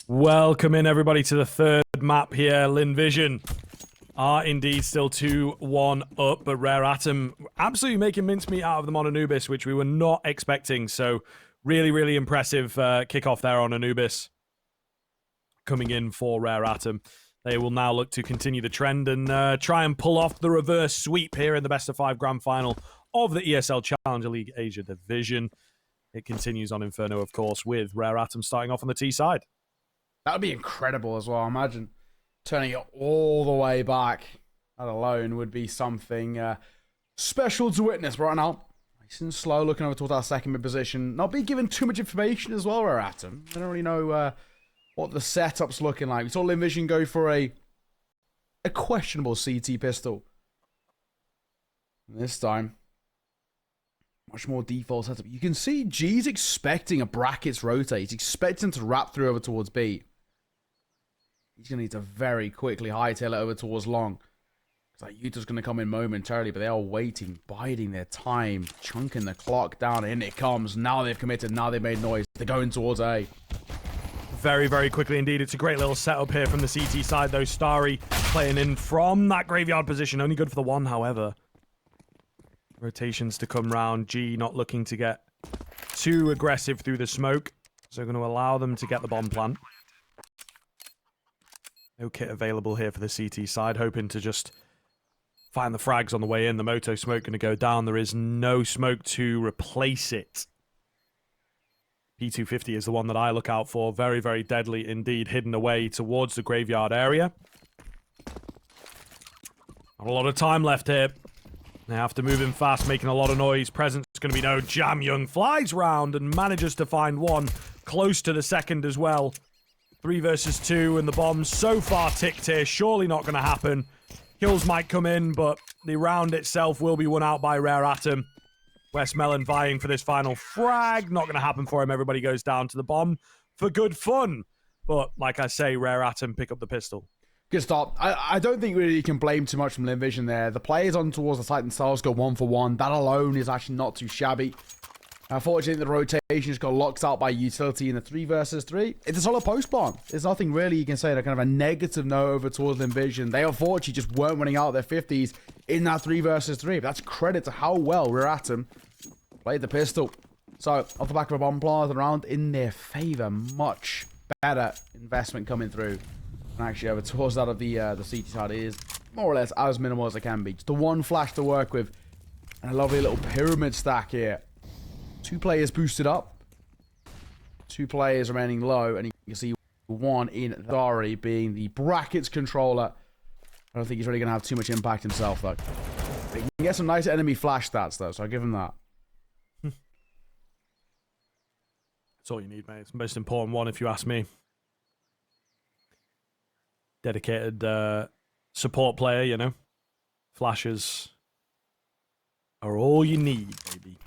Welcome in, everybody, to the third map here. Lynn Vision are indeed still 2-1 up, but Rare Atom absolutely making mincemeat out of them on Anubis, which we were not expecting. So really, really impressive kickoff there on Anubis. Coming in for Rare Atom. They will now look to continue the trend and try and pull off the reverse sweep here in the best-of-5 grand final of the ESL Challenger League Asia Division. It continues on Inferno, of course, with Rare Atom starting off on the T side. That would be incredible as well. Imagine turning it all the way back. That alone would be something special to witness right now. Nice and slow, looking over towards our second mid position. Not being given too much information as well, Rare Atom. I don't really know what the setup's looking like. We saw Lynn Vision go for a questionable CT pistol. And this time, much more default setup. You can see G's expecting a brackets rotate. He's expecting to wrap through over towards B. He's going to need to very quickly hightail it over towards long. Like Utah's going to come in momentarily, but they are waiting, biding their time, chunking the clock down. In it comes. Now they've committed. Now they've made noise. They're going towards A. Very, very quickly indeed. It's a great little setup here from the CT side, though. Starry playing in from that graveyard position. Only good for the one, however. Rotations to come round. G not looking to get too aggressive through the smoke. So going to allow them to get the bomb plant. No kit available here for the CT side. Hoping to just find the frags on the way in. The Moto smoke going to go down. There is no smoke to replace it. P250 is the one that I look out for. Very, very deadly indeed. Hidden away towards the graveyard area. Not a lot of time left here. They have to move in fast, making a lot of noise. Presence is going to be no. JamYoung flies round and manages to find one. Close to the second as well. 3 versus 2, and the bomb's so far ticked here. Surely not going to happen. Kills might come in, but the round itself will be won out by Rare Atom. WestmeloN vying for this final frag. Not going to happen for him. Everybody goes down to the bomb for good fun. But like I say, Rare Atom pick up the pistol. Good start. I don't think really you can blame too much from Lynn Vision there. The players on towards the site themselves go 1 for 1. That alone is actually not too shabby. Unfortunately, the rotation just got locked out by utility in the 3 versus 3. It's a solid post bomb. There's nothing really you can say that kind of a negative note over towards Lynn Vision. They unfortunately just weren't running out their 50s in that 3 versus 3. But that's credit to how well Rare Atom played the pistol. So, off the back of a bomb plant around in their favor. Much better investment coming through. And actually, over towards that of the CT side is more or less as minimal as it can be. Just the one flash to work with. And a lovely little pyramid stack here. 2 players boosted up. 2 players remaining low. And you can see one in Starry being the brackets controller. I don't think he's really going to have too much impact himself, though. But he can get some nice enemy flash stats, though. So I'll give him that. That's all you need, mate. It's the most important one, if you ask me. Dedicated support player, you know. Flashes are all you need, baby.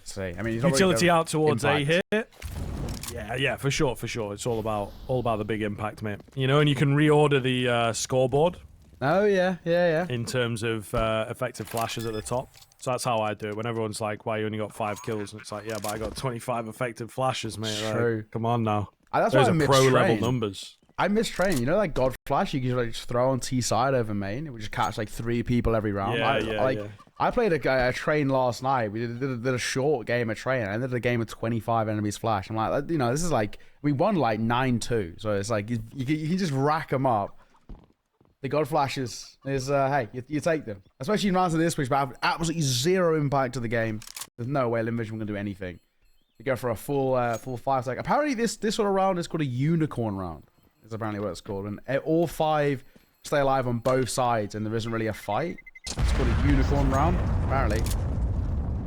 See, I mean, utility out towards impact. A here. Yeah, for sure. It's all about the big impact, mate. You know, and you can reorder the scoreboard. Oh yeah. In terms of effective flashes at the top. So that's how I do it. When everyone's like, "Why you only got 5 kills?" And it's like, "Yeah, but I got 25 effective flashes, mate." True. Like, come on now. That's Those why are pro level numbers. I mistrain. You know, like God Flash, you could like just throw on T side over main. It would just catch like 3 people every round. Yeah. I played a train last night. We did a short game of train. I ended a game with 25 enemies flash. I'm like, you know, this is like we won like 9-2. So it's like you can just rack them up. The God Flashes is hey, you take them, especially in rounds of this, which have absolutely 0 impact to the game. There's no way Lynn Vision can do anything. You go for a full 5 stack. Apparently, this sort of round is called a unicorn round. Is apparently what it's called. And all 5 stay alive on both sides, and there isn't really a fight. It's called a unicorn round, apparently.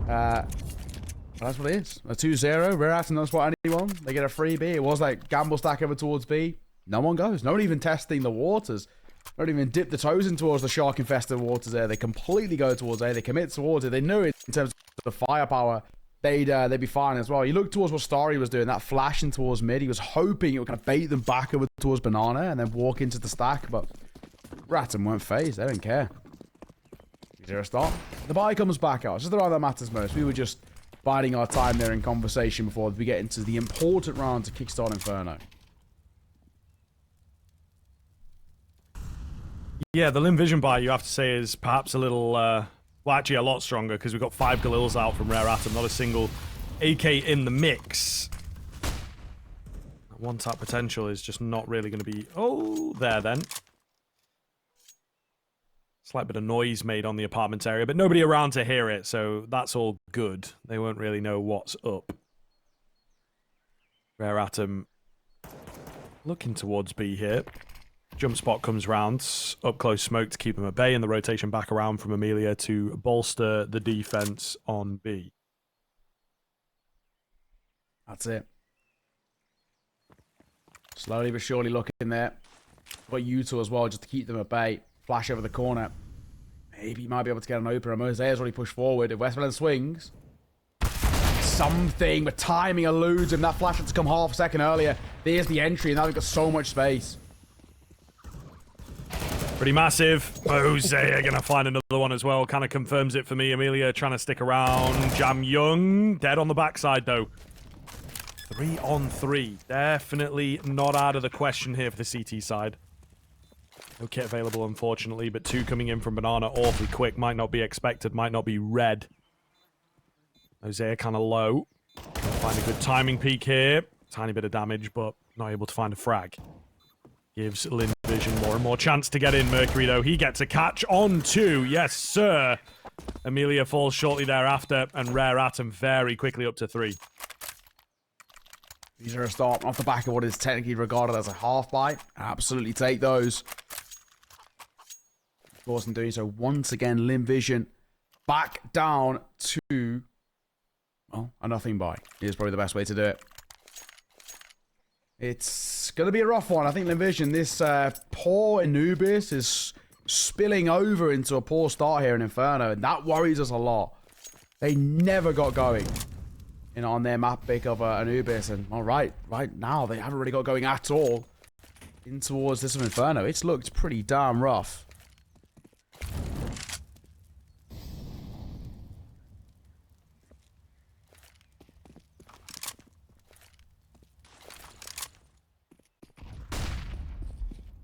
That's what it is. A 2-0. Rare Atom doesn't spot anyone. They get a freebie. It was like gamble stack over towards B. No one goes. No one even testing the waters. Don't even dip the toes in towards the shark-infested waters there. They completely go towards A. They commit towards it. They knew it in terms of the firepower. They'd be fine as well. You look towards what Starry was doing, that flashing towards mid. He was hoping it would kind of bait them back over towards Banana and then walk into the stack, but Rare Atom weren't phased. They didn't care. 0 start. The buy comes back out. It's just the round that matters most. We were just biding our time there in conversation before we get into the important round to kickstart Inferno. Yeah, the Lynn Vision buy, you have to say, is perhaps a little, well, actually a lot stronger, because we've got 5 Galils out from Rare Atom, not a single AK in the mix. One-tap potential is just not really going to be... Oh, there then. Slight bit of noise made on the apartment area, but nobody around to hear it, so that's all good. They won't really know what's up. Rare Atom looking towards B here. Jump spot comes round, up close smoke to keep him at bay, and the rotation back around from Emilia to bolster the defense on B. That's it. Slowly but surely looking there. Got U2 as well, just to keep them at bay. Flash over the corner. Maybe he might be able to get an opener. Mosea's already pushed forward. If WestmeloN swings, something, but timing eludes him. That flash had to come half a second earlier. There's the entry, and now they've got so much space. Pretty massive. Mosea gonna find another one as well. Kind of confirms it for me. Emilia trying to stick around. JamYoung dead on the backside though. 3 on 3. Definitely not out of the question here for the CT side. No kit available, unfortunately, but 2 coming in from Banana awfully quick. Might not be expected, might not be red. Mosea kind of low. Gonna find a good timing peak here. Tiny bit of damage, but not able to find a frag. Gives Lynn Vision more and more chance to get in. Mercury, though, he gets a catch on 2. Yes, sir. Emilia falls shortly thereafter, and Rare Atom very quickly up to 3. These are a start off the back of what is technically regarded as a half buy. Absolutely take those. Of course, in doing so, once again, Lynn Vision back down to, well, a nothing buy. Is probably the best way to do it. It's going to be a rough one. I think Lynn Vision, this poor Anubis is spilling over into a poor start here in Inferno, and that worries us a lot. They never got going on their map pick of Anubis, and right now they haven't really got going at all in towards this of Inferno. It's looked pretty damn rough.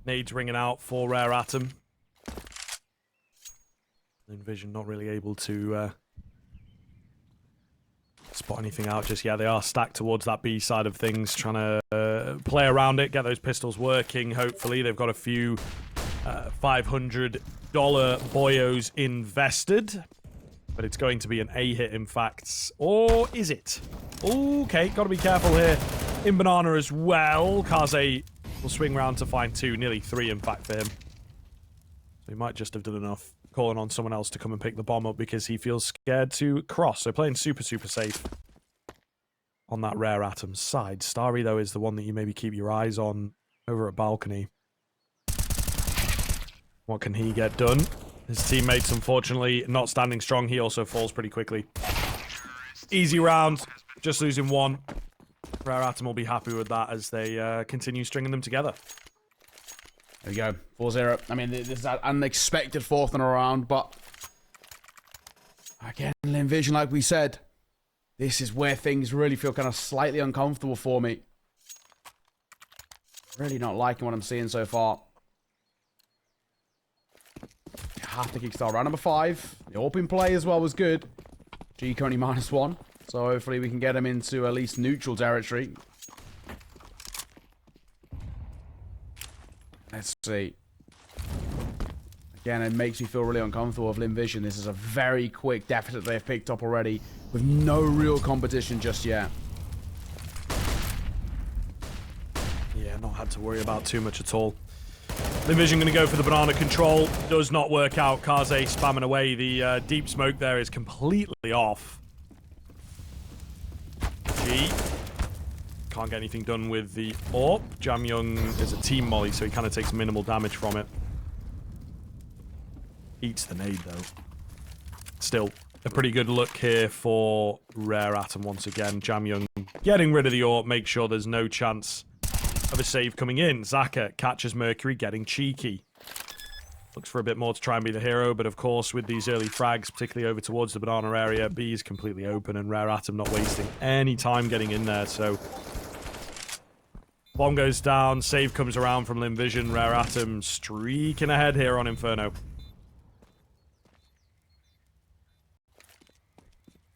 Nades ringing out for Rare Atom. Lynn Vision not really able to spot anything out just yet. They are stacked towards that B side of things, trying to play around it, get those pistols working, hopefully. They've got a few $500 boyos invested, but it's going to be an A hit, in fact. Or is it? Okay, got to be careful here. In Banana as well. Kaze will swing round to find 2, nearly 3, in fact, for him. So he might just have done enough, calling on someone else to come and pick the bomb up because he feels scared to cross. So playing super safe on that Rare Atom side. Starry, though, is the one that you maybe keep your eyes on over at balcony. What can he get done? His teammates, unfortunately, not standing strong. He also falls pretty quickly. Easy round. Just losing 1. Rare Atom will be happy with that as they continue stringing them together. There we go. 4-0. I mean, this is an unexpected 4th in a round, but again, Lynn Vision, like we said, this is where things really feel kind of slightly uncomfortable for me. Really not liking what I'm seeing so far. Have to kickstart round number 5. The open play as well was good. G currently -1. So hopefully we can get him into at least neutral territory. Let's see. Again, it makes me feel really uncomfortable with Lynn Vision. This is a very quick deficit they've picked up already with no real competition just yet. Yeah, not had to worry about too much at all. Lynn Vision going to go for the banana control. Does not work out. Kaze spamming away. The deep smoke there is completely off. G can't get anything done with the AWP. JamYoung is a team molly, so he kind of takes minimal damage from it. Eats the nade, though. Still, a pretty good look here for Rare Atom once again. JamYoung getting rid of the AWP, make sure there's no chance of a save coming in. Zaka catches Mercury, getting cheeky. Looks for a bit more to try and be the hero, but of course, with these early frags, particularly over towards the banana area, B is completely open, and Rare Atom not wasting any time getting in there, so... Bomb goes down, save comes around from Lynn Vision, Rare Atom streaking ahead here on Inferno.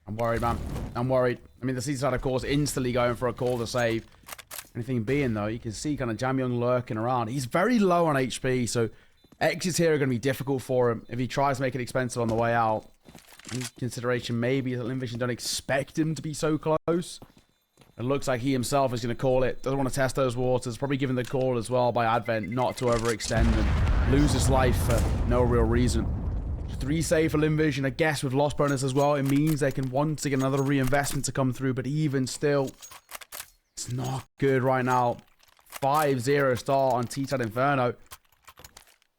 I'm worried, man. I'm worried. I mean, the CSGO side, of course, instantly going for a call to save. Anything being, though, you can see kind of JamYoung lurking around. He's very low on HP, so exits here are going to be difficult for him if he tries to make it expensive on the way out. In consideration, maybe that Lynn Vision don't expect him to be so close. It looks like he himself is going to call it. Doesn't want to test those waters. Probably given the call as well by Advent not to overextend and lose his life for no real reason. 3 save for Lynn Vision. I guess with loss bonus as well, it means they can once again another reinvestment to come through. But even still, it's not good right now. 5-0 start on T-Tad Inferno.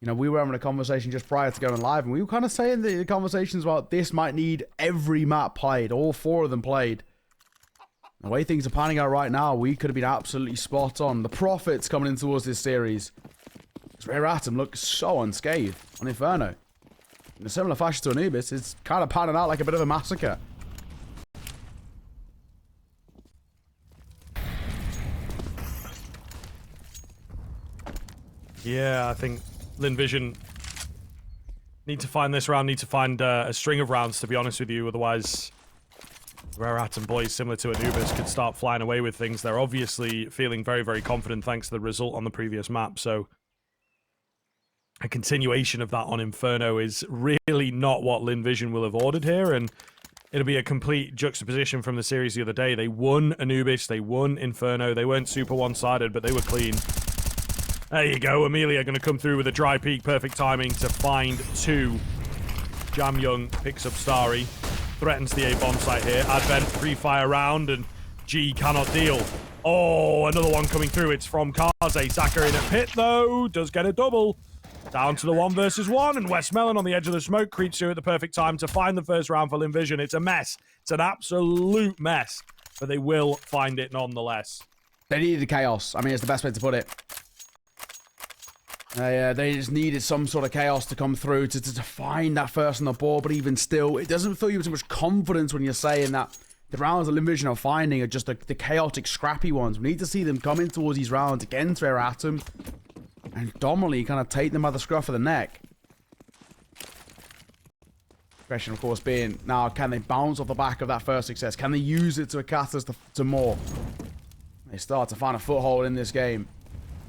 You know, we were having a conversation just prior to going live, and we were kind of saying the conversations about this might need every map played, all 4 of them played. The way things are panning out right now, we could have been absolutely spot on. The profits coming in towards this series. Because Rare Atom looks so unscathed on Inferno. In a similar fashion to Anubis, it's kind of panning out like a bit of a massacre. Yeah, I think Lynn Vision need to find this round, need to find a string of rounds, to be honest with you, otherwise... Rare Atom boys, similar to Anubis, could start flying away with things. They're obviously feeling very, very confident thanks to the result on the previous map, so a continuation of that on Inferno is really not what Lynn Vision will have ordered here, and it'll be a complete juxtaposition from the series the other day. They won Anubis, they won Inferno, they weren't super one-sided, but they were clean. There you go, Emilia going to come through with a dry peek, perfect timing to find 2. JamYoung picks up Starry. Threatens the A bomb site here. Advent free fire round, and G cannot deal. Oh, another one coming through. It's from Kaze. Saka in a pit though. Does get a double. Down to the 1 versus 1, and WestmeloN on the edge of the smoke creeps through at the perfect time to find the first round for Lynn Vision. It's a mess. It's an absolute mess, but they will find it nonetheless. They needed chaos. I mean, it's the best way to put it. They just needed some sort of chaos to come through to find that first on the board, but even still, it doesn't fill you with too much confidence when you're saying that the rounds that Lynn Vision are finding are just the chaotic, scrappy ones. We need to see them come in towards these rounds against Rare Atom and dominantly kind of take them by the scruff of the neck. Question, of course, being now, can they bounce off the back of that first success? Can they use it to a catalyst to more? They start to find a foothold in this game.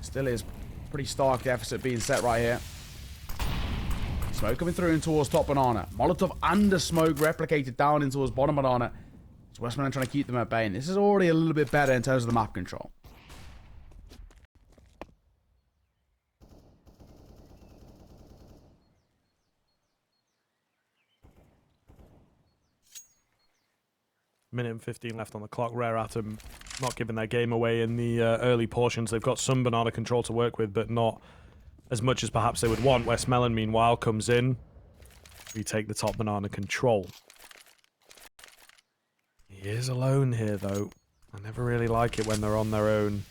Still is pretty stark deficit being set right here. Smoke coming through in towards top banana. Molotov under smoke replicated down in towards bottom banana. So WestmeloN trying to keep them at bay. And this is already a little bit better in terms of the map control. Minute and 15 left on the clock. Rare Atom not giving their game away in the early portions. They've got some banana control to work with, but not as much as perhaps they would want. WestmeloN, meanwhile, comes in. We take the top banana control. He is alone here, though. I never really like it when they're on their own.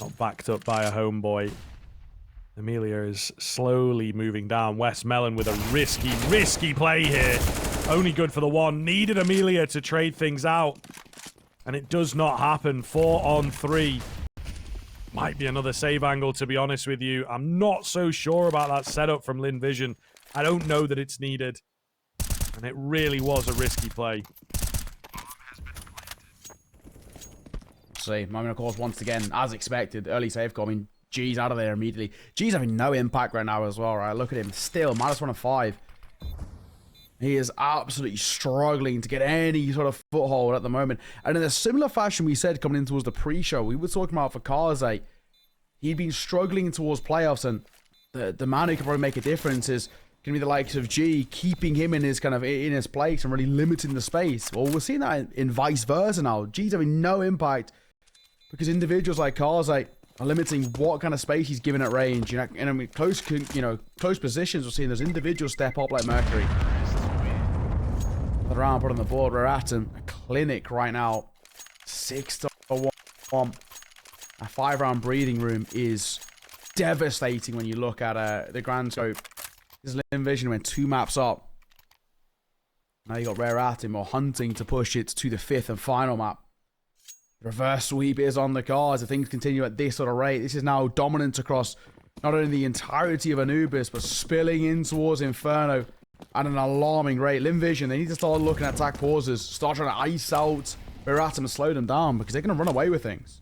Not backed up by a homeboy. Emilia is slowly moving down. WestmeloN with a risky play here. Only good for the 1. Needed Emilia to trade things out. And it does not happen. 4 on 3. Might be another save angle, to be honest with you. I'm not so sure about that setup from Lynn Vision. I don't know that it's needed. And it really was a risky play. See, moment, of course, once again, as expected, early save coming. G's out of there immediately. G's having no impact right now as well, right? Look at him. Still, -1 of 5. He is absolutely struggling to get any sort of foothold at the moment. And in a similar fashion we said coming in towards the pre-show, we were talking about for Kaze. He'd been struggling towards playoffs, and the man who can probably make a difference is going to be the likes of G, keeping him in his in his place and really limiting the space. Well, we're seeing that in vice versa now. G's having no impact because individuals like Kaze are limiting what kind of space he's given at range. You know, and I mean, close positions, we're seeing those individuals step up like Mercury. The round put on the board. Rare Atom, a clinic right now. 6-1. A 5-round breathing room is devastating when you look at the grand scope. This Lynn Vision went 2 maps up. Now you got Rare Atom or hunting to push it to the 5th and final map. Reverse sweep is on the cards. If things continue at this sort of rate, this is now dominant across not only the entirety of Anubis, but spilling in towards Inferno at an alarming rate. Lynn Vision, they need to start looking at attack pauses, start trying to ice out Rare Atom and slow them down because they're going to run away with things.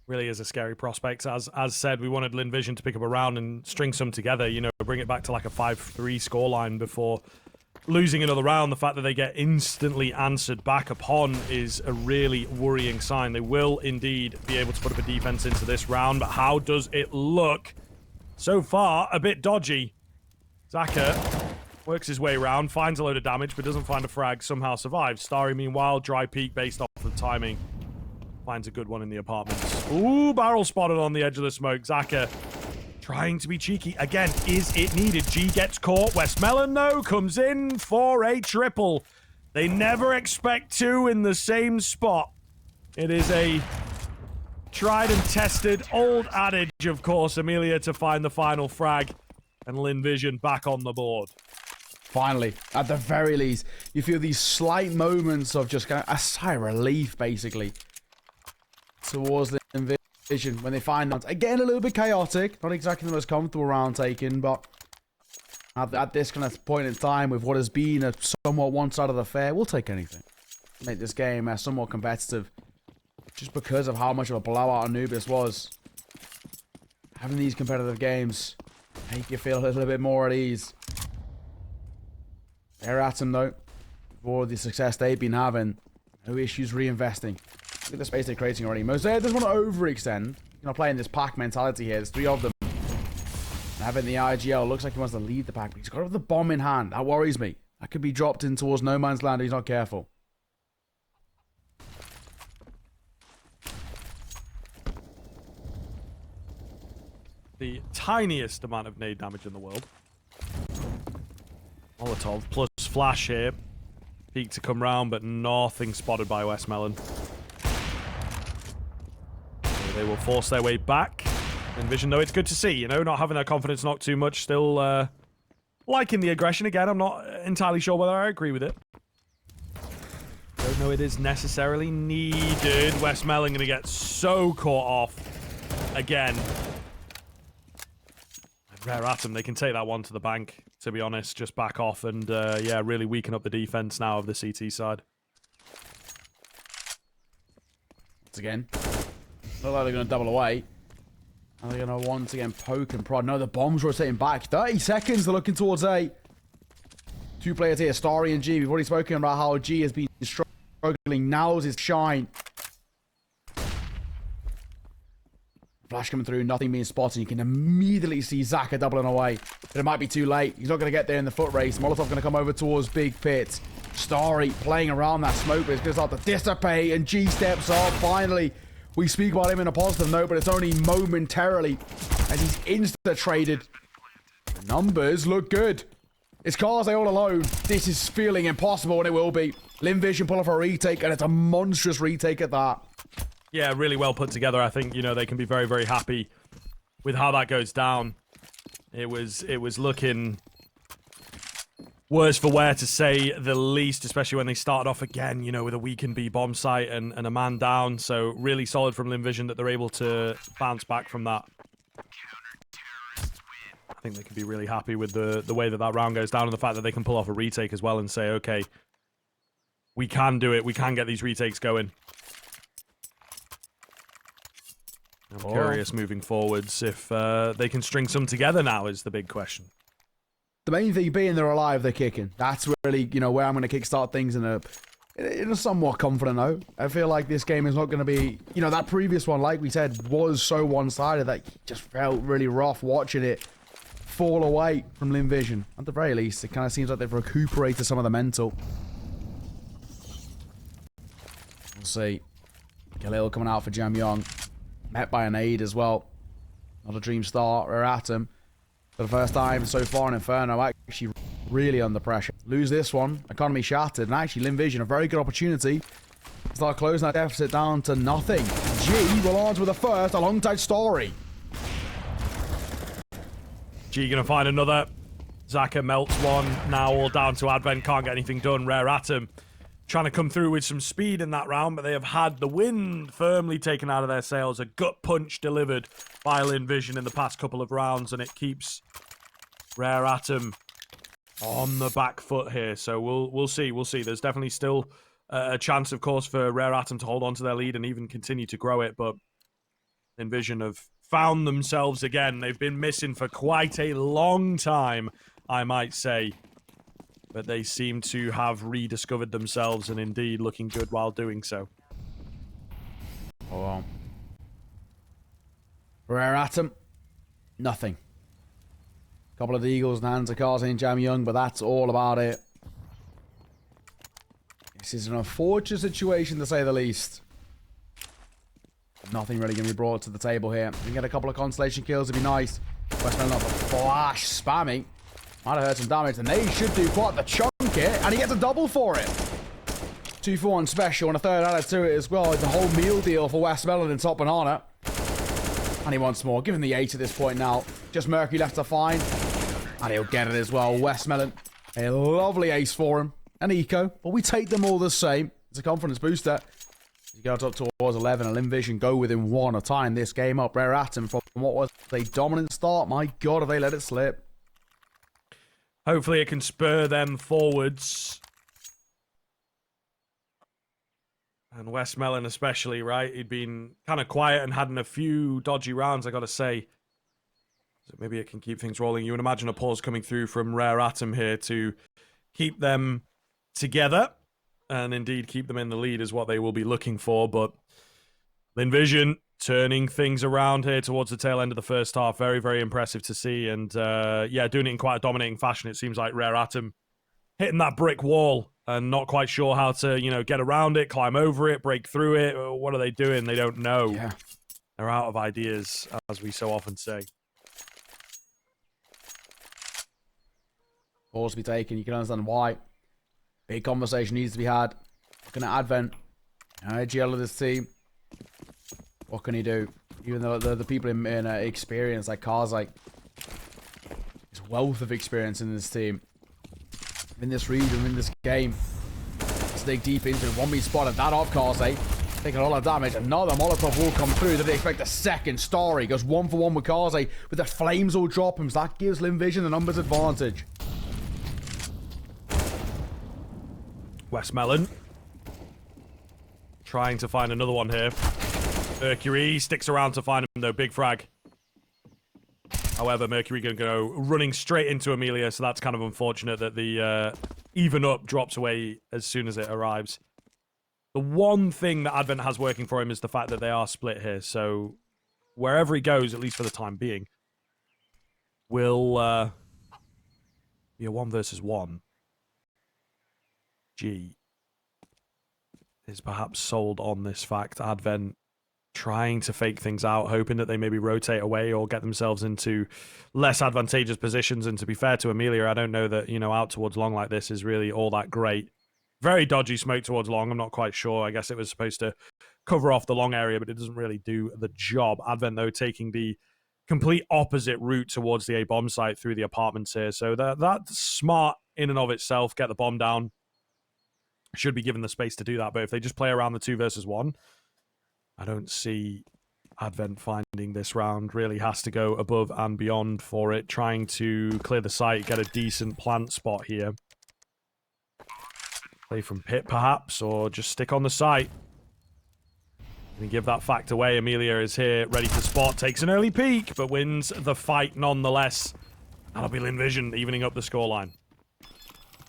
Really is a scary prospect. As said, we wanted Lynn Vision to pick up a round and string some together, you know, bring it back to like a 5-3 scoreline before losing another round. The fact that they get instantly answered back upon is a really worrying sign. They will indeed be able to put up a defense into this round, but how does it look? So far, a bit dodgy. Zaka works his way around, finds a load of damage, but doesn't find a frag, somehow survives. Starry, meanwhile, dry peek based off the timing. Finds a good one in the apartments. Ooh, barrel spotted on the edge of the smoke. Zaka trying to be cheeky. Again, is it needed? G gets caught. WestmeloN, no, comes in for a triple. They never expect 2 in the same spot. It is a tried and tested old adage, of course, Emilia to find the final frag. And Lynn Vision back on the board. Finally, at the very least, you feel these slight moments of just kind of a sigh of relief, basically, towards Lynn Vision when they find rounds. Again, a little bit chaotic. Not exactly the most comfortable round taken, but at this kind of point in time, with what has been a somewhat one-sided affair, we'll take anything. Make this game somewhat competitive. Just because of how much of a blowout Anubis was. Having these competitive games make you feel a little bit more at ease. They're at them, though. For the success they've been having. No issues reinvesting. Look at the space they're creating already. Mosaic doesn't want to overextend. You know, playing this pack mentality here. There's 3 of them. And having the IGL, looks like he wants to lead the pack, but he's got the bomb in hand. That worries me. That could be dropped in towards no man's land if he's not careful. The tiniest amount of nade damage in the world. Molotov plus flash here. Peek to come round, but nothing spotted by WestmeloN. So they will force their way back. Vision, though, it's good to see, you know, not having their confidence knocked too much. Still liking the aggression. Again, I'm not entirely sure whether I agree with it. Don't know it is necessarily needed. WestmeloN going to get so caught off again. Rare Atom, they can take that one to the bank, to be honest. Just back off and, yeah, really weaken up the defense now of the CT side. Once again, look like they're going to double away. Are they going to once again poke and prod? No, the bomb's rotating back. 30 seconds, they're looking towards A. 2 players here, Starry and G. We've already spoken about how G has been struggling. Now's his shine. Flash coming through, nothing being spotted. You can immediately see Zaka doubling away. But it might be too late. He's not going to get there in the foot race. Molotov going to come over towards Big Pit. Starry playing around that smoke, but it's going to start to dissipate. And G steps up. Finally, we speak about him in a positive note, but it's only momentarily as he's insta-traded. The numbers look good. It's kaze all alone. This is feeling impossible, and it will be. Lynn Vision pull off a retake, and it's a monstrous retake at that. Yeah, really well put together. I think, you know, they can be very, very happy with how that goes down. It was looking worse for wear, to say the least, especially when they started off again, you know, with a weakened B bomb site and a man down. So really solid from Lynn Vision that they're able to bounce back from that. I think they can be really happy with the way that that round goes down and the fact that they can pull off a retake as well and say, okay, we can do it. We can get these retakes going. I'm curious moving forwards if they can string some together now is the big question. The main thing being they're alive, they're kicking. That's really, you know, where I'm going to kickstart things in a somewhat confident note. I feel like this game is not going to be, you know, that previous one, like we said, was so one-sided that it just felt really rough watching it fall away from Lynn Vision. At the very least, it kind of seems like they've recuperated some of the mental. We'll see. Khalil coming out for JamYoung. Met by an aid as well. Not a dream start. Rare Atom. For the first time so far in Inferno, actually really under pressure. Lose this one. Economy shattered. And actually, Lynn Vision, a very good opportunity Start closing that deficit down to nothing. G will answer with a first alongside Story. G gonna find another. Zaka melts one. Now all down to Advent. Can't get anything done. Rare Atom trying to come through with some speed in that round, but they have had the wind firmly taken out of their sails. A gut punch delivered by Lynn Vision in the past couple of rounds, and it keeps Rare Atom on the back foot here. So we'll see. We'll see. There's definitely still a chance, of course, for Rare Atom to hold on to their lead and even continue to grow it, but Lynn Vision have found themselves again. They've been missing for quite a long time, I might say. But they seem to have rediscovered themselves and indeed looking good while doing so. Oh, well. Rare Atom, nothing. Couple of the Eagles in the hands of kaze and JamYoung, but that's all about it. This is an unfortunate situation, to say the least. Nothing really going to be brought to the table here. We can get a couple of constellation kills, it'd be nice. WestmeloN up a flash spamming. Might have hurt some damage, and they should do quite the chunk hit, and he gets a double for it. 2 for 1 special, and a third added to it as well. It's a whole meal deal for WestmeloN and Top Banana. And he wants more. Give him the 8 at this point now. Just Mercury left to find. And he'll get it as well. WestmeloN, a lovely ace for him. An eco, but we take them all the same. It's a confidence booster. He goes up towards 11, and Lynn Vision go within 1 of tying this game up. Rare Atom from what was a dominant start. My God, have they let it slip. Hopefully it can spur them forwards. And WestmeloN especially, right? He'd been kind of quiet and had in a few dodgy rounds, I gotta say. So maybe it can keep things rolling. You would imagine a pause coming through from Rare Atom here to keep them together. And indeed keep them in the lead is what they will be looking for. But Lynn Vision turning things around here towards the tail end of the first half. Very, very impressive to see. And yeah, doing it in quite a dominating fashion. It seems like Rare Atom hitting that brick wall and not quite sure how to, you know, get around it, climb over it, break through it. What are they doing? They don't know. Yeah. They're out of ideas, as we so often say. Pause to be taken. You can understand why. Big conversation needs to be had. Looking at Advent. GL of this team. What can he do? Even though the people in experience, like kaze, like his wealth of experience in this team, in this region, in this game. Let's dig deep into it. 1v spotted that off kaze. Taking a lot of damage. Another Molotov will come through. Did they expect a second? Starry goes 1 for 1 with kaze, with the flames all drop him. So that gives Lynn Vision the numbers advantage. WestmeloN trying to find another one here. Mercury sticks around to find him though. Big frag. However, Mercury going to go running straight into Emilia, so that's kind of unfortunate that the even up drops away as soon as it arrives. The one thing that Advent has working for him is the fact that they are split here, so wherever he goes, at least for the time being, will be a 1 versus 1. G is perhaps sold on this fact. Advent trying to fake things out, hoping that they maybe rotate away or get themselves into less advantageous positions. And to be fair to Emilia, I don't know that, you know, out towards long like this is really all that great. Very dodgy smoke towards long. I'm not quite sure. I guess it was supposed to cover off the long area, but it doesn't really do the job. Advent, though, taking the complete opposite route towards the A bomb site through the apartments here. So that's smart in and of itself. Get the bomb down. Should be given the space to do that. But if they just play around the 2 versus 1, I don't see Advent finding this round. Really has to go above and beyond for it. Trying to clear the site, get a decent plant spot here. Play from pit, perhaps, or just stick on the site. And give that fact away. Emilia is here, ready to spot. Takes an early peek, but wins the fight nonetheless. That'll be Lynn Vision, evening up the scoreline.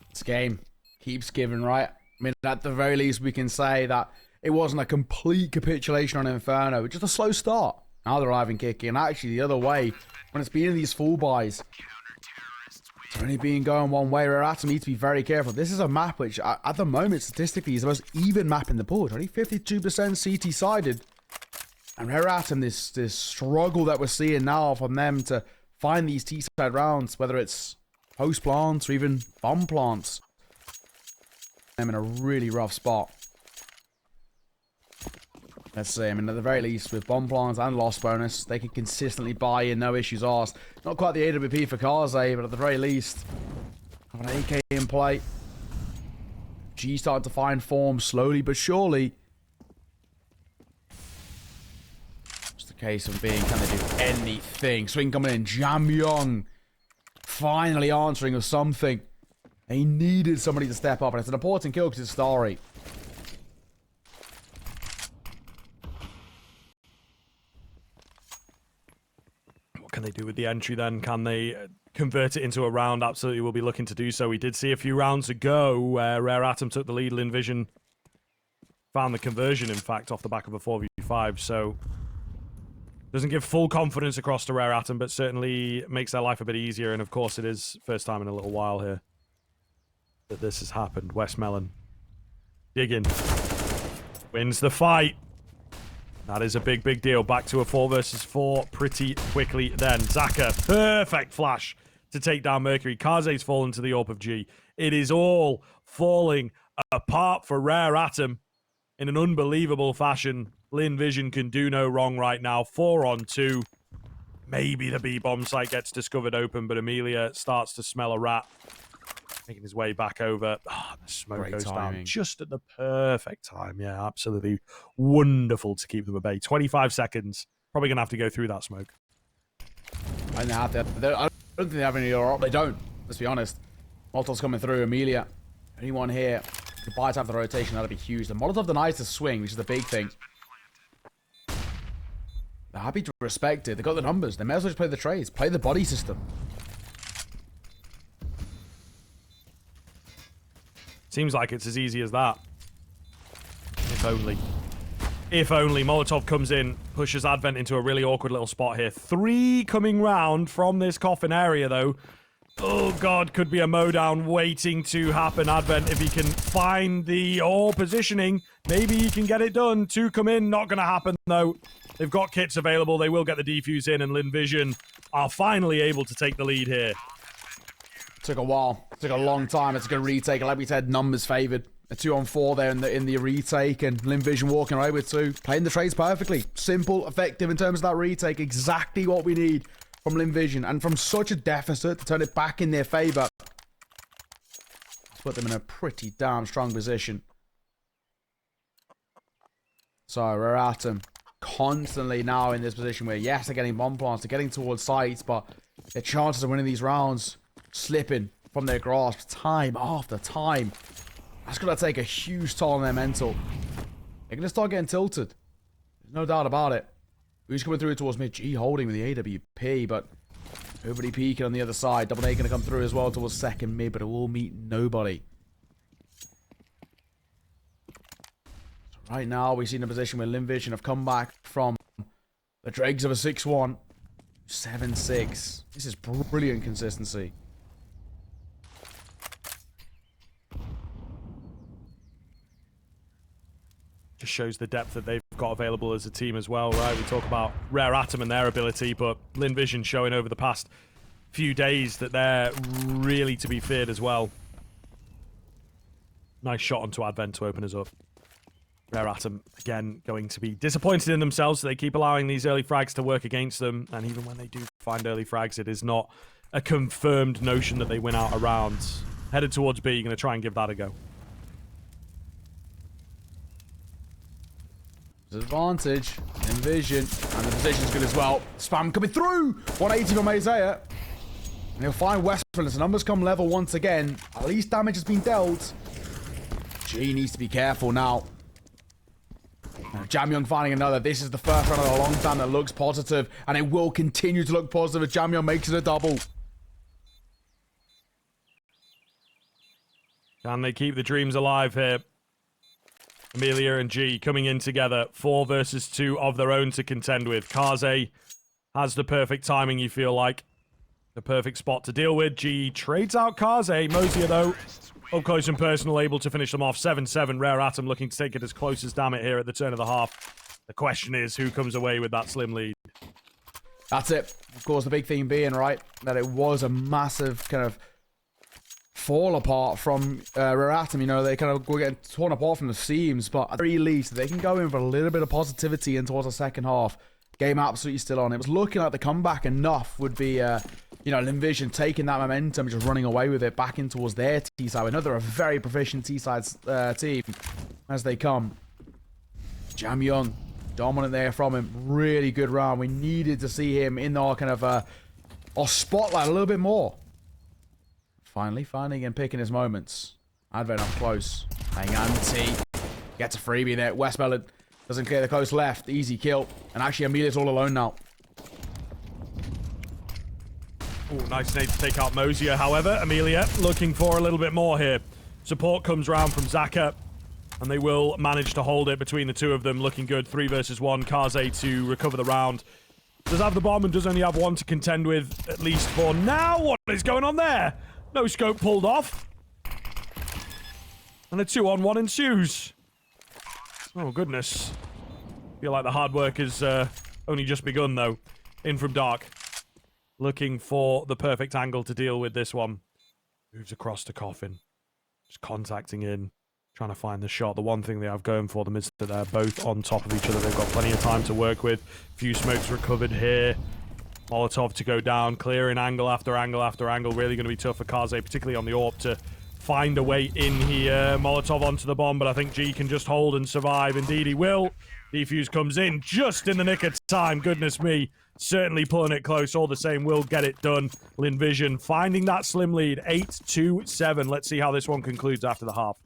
This game keeps giving, right? I mean, at the very least, we can say that it wasn't a complete capitulation on Inferno. Just a slow start. Now they're arriving kicking. And actually, the other way, when it's been in these full buys, it's only been going one way. Rare Atom need to be very careful. This is a map which, at the moment, statistically, is the most even map in the board. Only 52% CT-sided. And Rare Atom, this struggle that we're seeing now from them to find these T-side rounds, whether it's post plants or even bomb plants. I'm in a really rough spot. Let's see. I mean, at the very least, with bomb plants and loss bonus, they can consistently buy in, no issues asked. Not quite the AWP for kaze, but at the very least, have an AK in play. G starting to find form slowly but surely. Just a case of being, can they do anything? Swing coming in. JamYoung finally answering with something. They needed somebody to step up, and it's an important kill because it's Starry. What can they do with the entry then? Can they convert it into a round? Absolutely, we'll be looking to do so. We did see a few rounds ago where Rare Atom took the lead. Lynn Vision found the conversion, in fact, off the back of a 4v5. So doesn't give full confidence across to Rare Atom, but certainly makes their life a bit easier. And of course, it is first time in a little while here that this has happened. WestmeloN digging, wins the fight. That is a big, big deal. Back to a 4 versus 4 pretty quickly then. Zaka, perfect flash to take down Mercury. Kaze's fallen to the AWP of G. It is all falling apart for Rare Atom in an unbelievable fashion. Lynn Vision can do no wrong right now. 4 on 2. Maybe the B-bomb site gets discovered open, but Emilia starts to smell a rat. Making his way back over. Oh, the smoke goes down just at the perfect time. Yeah, absolutely wonderful to keep them at bay. 25 seconds. Probably going to have to go through that smoke. I don't think they have any or they don't. Let's be honest. Molotov's coming through. Emilia. Anyone here to buy time for the rotation, that'd be huge. The Molotov denies the swing, which is the big thing. They're happy to respect it. They got the numbers. They may as well just play the trades. Play the body system. Seems like it's as easy as that. If only. If only. Molotov comes in, pushes Advent into a really awkward little spot here. 3 coming round from this coffin area, though. Oh, God, could be a mowdown waiting to happen. Advent, if he can find the positioning, maybe he can get it done. 2 come in, not going to happen, though. They've got kits available. They will get the defuse in, and Lynn Vision are finally able to take the lead here. Took a while. Took a long time. It's a good retake. Like we said, numbers favoured. A 2 on 4 there in the retake, and Lynn Vision walking away with 2. Playing the trades perfectly. Simple, effective in terms of that retake. Exactly what we need from Lynn Vision. And from such a deficit to turn it back in their favour. Let's put them in a pretty damn strong position. So, Rare Atom constantly now in this position where, yes, they're getting bomb plants, they're getting towards sites, but their chances of winning these rounds slipping from their grasp time after time. That's going to take a huge toll on their mental. They're going to start getting tilted. There's no doubt about it. Who's coming through towards mid? G holding with the AWP, but nobody peeking on the other side. Double A going to come through as well towards second mid, but it will meet nobody. So right now, we've seen a position where Lynn Vision have come back from the dregs of a 6-1. 7-6. This is brilliant consistency. Just shows the depth that they've got available as a team as well, right? We talk about Rare Atom and their ability, but Lynn Vision showing over the past few days that they're really to be feared as well. Nice shot onto Advent to open us up. Rare Atom, again, going to be disappointed in themselves, so they keep allowing these early frags to work against them, and even when they do find early frags, it is not a confirmed notion that they win out a round. Headed towards B, you're going to try and give that a go. Advantage, Vision, and the position's good as well. Spam coming through! 180 from Isaiah. And he'll find WestmeloN as the numbers come level once again. At least damage has been dealt. G needs to be careful now. JamYoung finding another. This is the first round in a long time that looks positive, and it will continue to look positive as JamYoung makes it a double. Can they keep the dreams alive here? Emilia and G coming in together. 4 versus 2 of their own to contend with. Kaze has the perfect timing, you feel like. The perfect spot to deal with. G trades out Kaze. Mosier, though, up close and personal, able to finish them off. 7-7. Rare Atom looking to take it as close as damn it here at the turn of the half. The question is, who comes away with that slim lead? That's it. Of course, the big theme being, right, that it was a massive kind of fall apart from Rare Atom. You know, they kind of were getting torn apart from the seams, but at the very least, they can go in for a little bit of positivity in towards the second half. Game absolutely still on. It was looking like the comeback enough would be, you know, Lynn Vision taking that momentum, just running away with it back in towards their T-side. We know they're a very proficient T-side team as they come. JamYoung, dominant there from him. Really good round. We needed to see him in our kind of our spotlight a little bit more. Finally again picking his moments. Advent up close. Playing anti. Gets a freebie there. Westmelon doesn't clear the close left. Easy kill. And actually, Emilia's all alone now. Ooh, nice nade to take out Mosier. However, Emilia looking for a little bit more here. Support comes round from Zaka, and they will manage to hold it between the two of them. Looking good. 3 versus 1. Kaze to recover the round. Does have the bomb and does only have one to contend with, at least for now. What is going on there? No scope pulled off. And a 2-on-1 ensues. Oh, goodness. Feel like the hard work has only just begun, though. In from Dark. Looking for the perfect angle to deal with this one. Moves across to Coffin. Just contacting in. Trying to find the shot. The one thing they have going for them is that they're both on top of each other. They've got plenty of time to work with. Few smokes recovered here. Molotov to go down, clearing angle after angle after angle. Really going to be tough for Kaze, particularly on the AWP, to find a way in here. Molotov onto the bomb, but I think G can just hold and survive. Indeed, he will. Defuse comes in just in the nick of time. Goodness me. Certainly pulling it close. All the same, will get it done. Lynn Vision finding that slim lead. 8-7. Let's see how this one concludes after the half.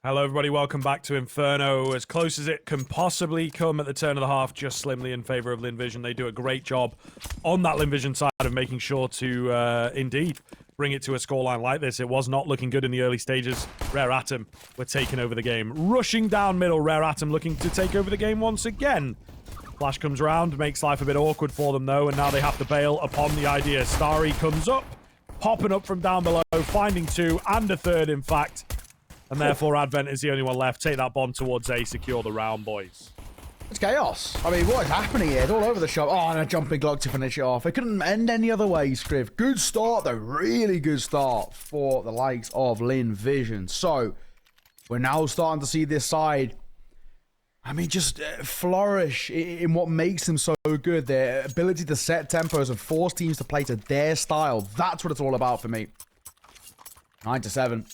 Hello, everybody. Welcome back to Inferno. As close as it can possibly come at the turn of the half, just slimly in favor of Lynn Vision. They do a great job on that Lynn Vision side of making sure to, indeed, bring it to a scoreline like this. It was not looking good in the early stages. Rare Atom were taking over the game. Rushing down middle, Rare Atom looking to take over the game once again. Flash comes around, makes life a bit awkward for them, though, and now they have to bail upon the idea. Starry comes up, popping up from down below, finding two, and a third, in fact. And therefore, Advent is the only one left. Take that bomb towards A, secure the round, boys. It's chaos. I mean, what is happening here? It's all over the shop. Oh, and a jumping Glock to finish it off. It couldn't end any other way, Scriv. Good start, though. Really good start for the likes of Lynn Vision. So, we're now starting to see this side, I mean, just flourish in what makes them so good. Their ability to set tempos and force teams to play to their style. That's what it's all about for me. 9-7.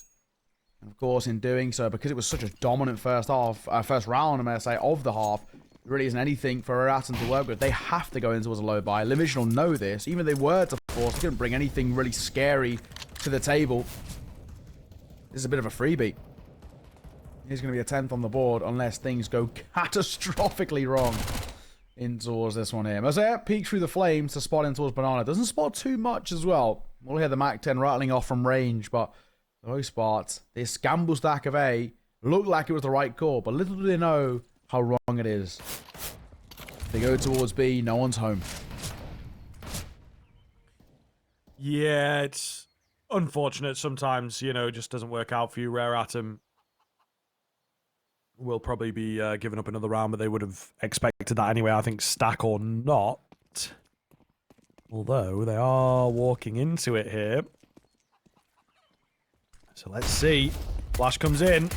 And of course, in doing so, because it was such a dominant first round, I'm going to say, of the half, there really isn't anything for Rare Atom to work with. They have to go in towards a low buy. Lynn Vision will know this. Even if they were to force, they couldn't bring anything really scary to the table. This is a bit of a freebie. He's going to be a 10th on the board unless things go catastrophically wrong in towards this one here. Mosaic peeks through the flames to spot in towards Banana. Doesn't spot too much as well. We'll hear the MAC-10 rattling off from range, but the most part, this gamble stack of A looked like it was the right call, but little do they know how wrong it is. They go towards B, no one's home. Yeah, it's unfortunate sometimes, you know, it just doesn't work out for you. Rare Atom will probably be giving up another round, but they would have expected that anyway, I think, stack or not. Although, they are walking into it here. So let's see. Flash comes in.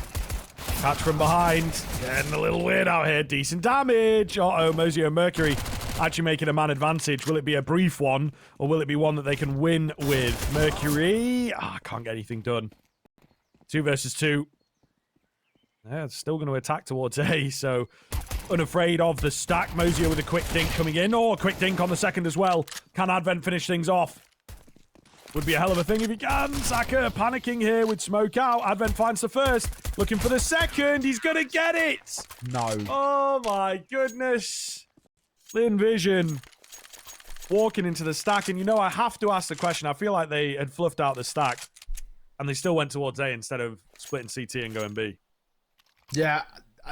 Catch from behind. Getting a little weird out here. Decent damage. Uh-oh, Mosio Mercury actually making a man advantage. Will it be a brief one, or will it be one that they can win with? Mercury. Can't get anything done. 2 versus 2. Yeah, it's still going to attack towards A, so unafraid of the stack. Mosio with a quick dink coming in. Oh, a quick dink on the second as well. Can Advent finish things off? Would be a hell of a thing if he can. Saka panicking here with smoke out. Advent finds the first. Looking for the second. He's going to get it. No. Oh, my goodness. Lynn Vision walking into the stack. And, you know, I have to ask the question. I feel like they had fluffed out the stack. And they still went towards A instead of splitting CT and going B. Yeah,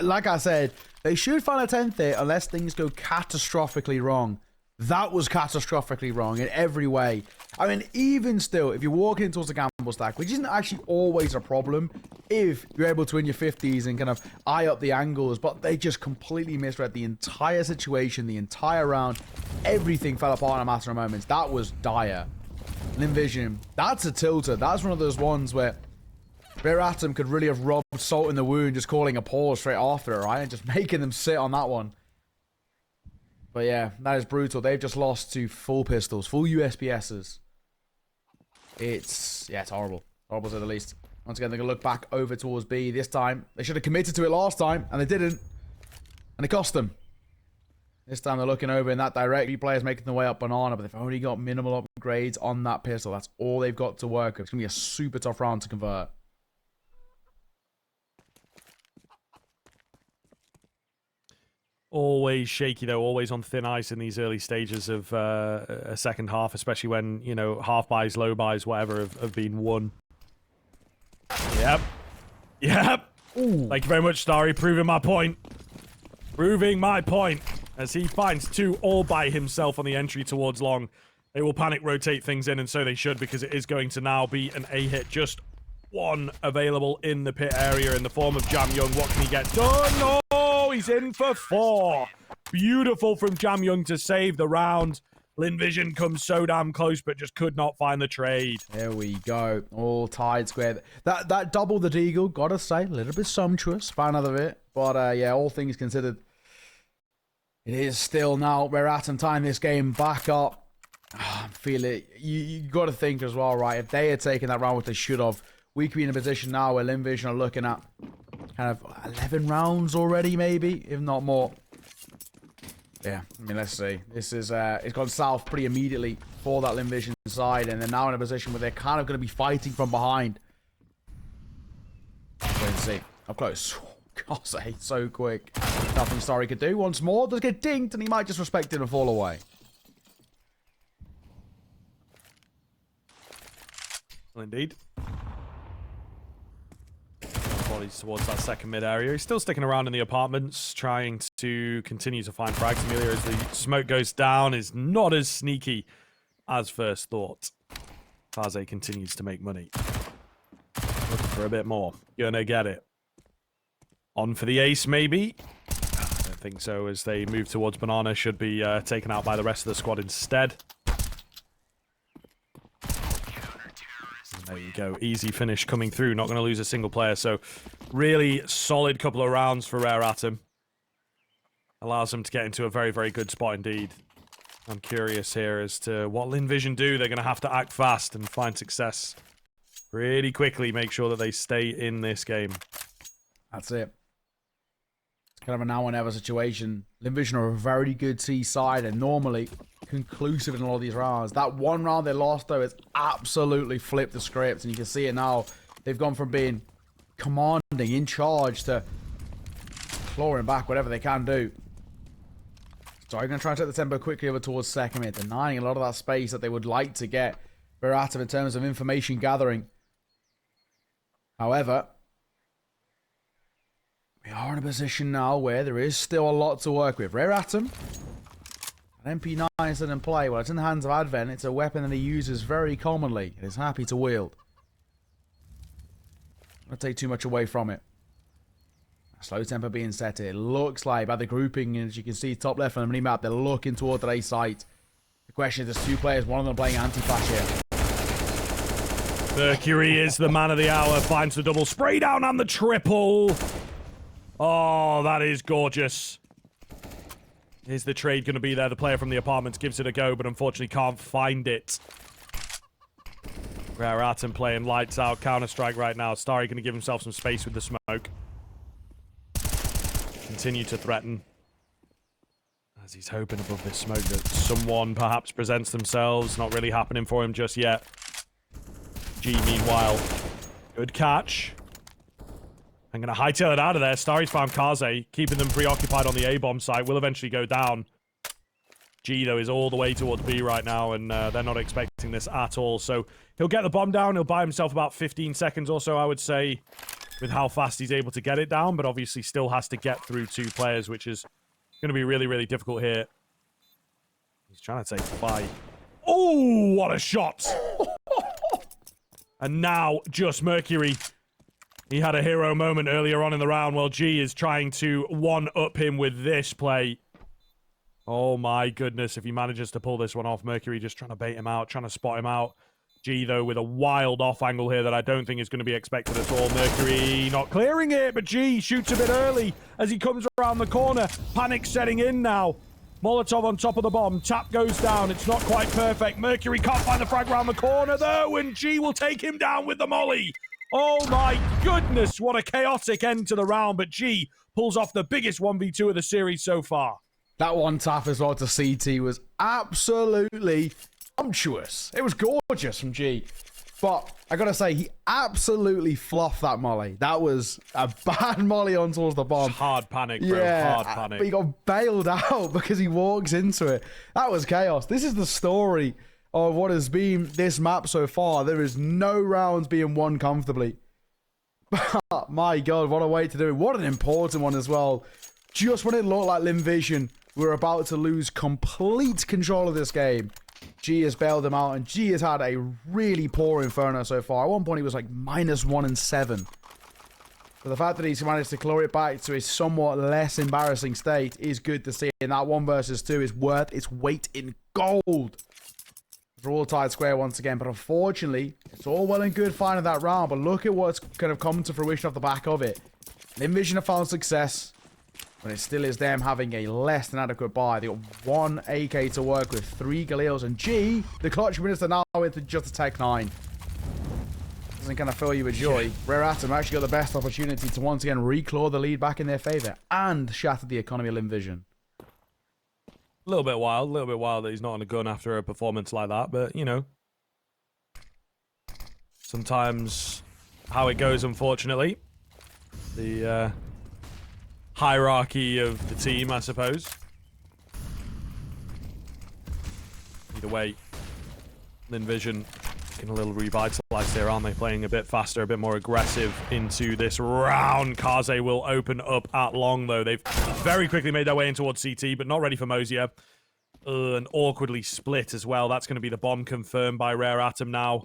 like I said, they should find a 10th there unless things go catastrophically wrong. That was catastrophically wrong in every way. I mean, even still, if you're walking towards a gamble stack, which isn't actually always a problem if you're able to win your 50s and kind of eye up the angles, but they just completely misread the entire situation, the entire round. Everything fell apart in a matter of moments. That was dire. Lynn Vision, that's a tilter. That's one of those ones where Rare Atom could really have rubbed salt in the wound, just calling a pause straight after it, right? And just making them sit on that one. But yeah, that is brutal. They've just lost to full pistols, full USPSs. It's horrible. Horrible to the least. Once again, they're going to look back over towards B this time. They should have committed to it last time, and they didn't. And it cost them. This time they're looking over in that direction. Players making their way up Banana, but they've only got minimal upgrades on that pistol. That's all they've got to work with. It's going to be a super tough round to convert. Always shaky, though. Always on thin ice in these early stages of a second half, especially when, you know, half buys, low buys, whatever have been won. Yep. Yep. Ooh. Thank you very much, Starry. Proving my point. Proving my point. As he finds 2 all by himself on the entry towards long. They will panic rotate things in, and so they should, because it is going to now be an A hit. Just 1 available in the pit area in the form of JamYoung. What can he get done? Oh, he's in for 4. Beautiful from JamYoung to save the round. Lynn Vision comes so damn close, but just could not find the trade. There we go. All tied square. That double the deagle, gotta say, a little bit sumptuous, fan of it. But yeah, all things considered, it is still now Rare Atom tying this game back up. I feel it. You got to think as well, right? If they had taken that round, what they should have, we could be in a position now where Lynn Vision are looking at kind of 11 rounds already, maybe, if not more. Yeah, I mean, let's see. This is, it's gone south pretty immediately for that Lynn Vision side, and they're now in a position where they're kind of going to be fighting from behind. Let's see. Up close. Kaze, so quick. Nothing Starry could do. Once more, does get dinked, and he might just respect it and fall away. Well, indeed. Bodies towards that second mid area. He's still sticking around in the apartments, trying to continue to find frags. Emilia, as the smoke goes down, is not as sneaky as first thought. Kaze continues to make money. Looking for a bit more. Gonna get it. On for the ace, maybe? I don't think so, as they move towards Banana. Should be taken out by the rest of the squad instead. There you go. Easy finish coming through. Not going to lose a single player. So really solid couple of rounds for Rare Atom. Allows them to get into a very, very good spot indeed. I'm curious here as to what Lynn Vision do. They're going to have to act fast and find success pretty quickly. Make sure that they stay in this game. That's it. It's kind of a now or never situation. Lynn Vision are a very good C side and normally conclusive in a lot of these rounds. That one round they lost, though, has absolutely flipped the script, and you can see it now. They've gone from being commanding, in charge, to clawing back whatever they can do. So I'm going to try and take the tempo quickly over towards second mid, denying a lot of that space that they would like to get Rare Atom in terms of information gathering. However, we are in a position now where there is still a lot to work with. Rare Atom, an MP9 is in play. Well, it's in the hands of Advent. It's a weapon that he uses very commonly. It is happy to wield. Not take too much away from it. Slow tempo being set here. It looks like by the grouping, as you can see top left on the mini-map, they're looking toward the A site. The question is, there's two players, one of them playing anti-flash here. Mercury is the man of the hour, finds the double spray down and the triple. Oh, that is gorgeous. Is the trade going to be there? The player from the apartments gives it a go, but unfortunately can't find it. Rare Atom playing lights out Counter-Strike right now. Starry going to give himself some space with the smoke. Continue to threaten. As he's hoping above this smoke that someone perhaps presents themselves. Not really happening for him just yet. G, meanwhile. Good catch. I'm going to hightail it out of there. Starry's found Kaze, keeping them preoccupied on the A-bomb site. Will eventually go down. G, though, is all the way towards B right now, and they're not expecting this at all. So he'll get the bomb down. He'll buy himself about 15 seconds or so, I would say, with how fast he's able to get it down, but obviously still has to get through two players, which is going to be really, really difficult here. He's trying to take the fight. Oh, what a shot! And now, just Mercury. He had a hero moment earlier on in the round while G is trying to one-up him with this play. Oh my goodness, if he manages to pull this one off. Mercury just trying to bait him out, trying to spot him out. G, though, with a wild off angle here that I don't think is going to be expected at all. Mercury not clearing it, but G shoots a bit early as he comes around the corner. Panic setting in now. Molotov on top of the bomb. Tap goes down. It's not quite perfect. Mercury can't find the frag around the corner, though, and G will take him down with the molly. Oh my goodness, what a chaotic end to the round, but G pulls off the biggest 1v2 of the series so far. That one tap as well to CT was absolutely sumptuous. It was gorgeous from G. But I gotta say, he absolutely fluffed that molly. That was a bad molly on towards the bomb. Hard panic, bro. Yeah, Hard panic. But he got bailed out because he walks into it. That was chaos. This is the story of what has been this map so far. There is no rounds being won comfortably. But my God, what a way to do it. What an important one as well. Just when it looked like Lynn Vision were about to lose complete control of this game, G has bailed him out, and G has had a really poor Inferno so far. At one point, he was like -1 and 7. So the fact that he's managed to claw it back to a somewhat less embarrassing state is good to see. And that 1 versus 2 is worth its weight in gold. We're all tied square once again, but unfortunately, it's all well and good finding that round, but look at what's kind of come to fruition off the back of it. Lynn Vision have found success, but it still is them having a less than adequate buy. They got 1 AK to work with, 3 Galeos, and G, the clutch minister now into just a Tech 9. Doesn't kind of fill you with joy. Rare Atom actually got the best opportunity to once again reclaw the lead back in their favor and shatter the economy of Lynn Vision. A little bit wild that he's not on a gun after a performance like that, but, you know. Sometimes how it goes, unfortunately. the hierarchy of the team, I suppose. Either way, Lynn Vision getting a little revitalized here, aren't they? Playing a bit faster, a bit more aggressive into this round. Kaze will open up at long, though. They've very quickly made their way in towards CT, but not ready for Mosier. And awkwardly split as well. That's going to be the bomb confirmed by Rare Atom now.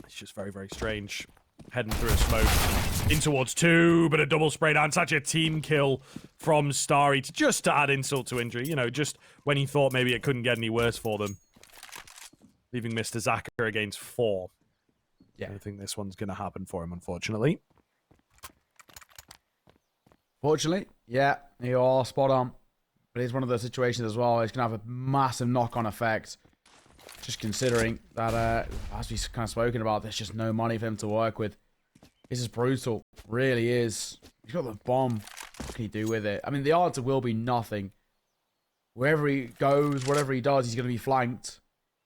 It's just very, very strange. Heading through a smoke in towards two, but a double spray down. Such a team kill from Starry just to add insult to injury. You know, just when he thought maybe it couldn't get any worse for them. Leaving Mr. Zaka against 4. Yeah, I think this one's going to happen for him, unfortunately. Fortunately, yeah, you are spot on. But it's one of those situations as well. It's going to have a massive knock-on effect. Just considering that, as we've kind of spoken about, there's just no money for him to work with. This is brutal. Really is. He's got the bomb. What can he do with it? I mean, the answer will be nothing. Wherever he goes, whatever he does, he's going to be flanked.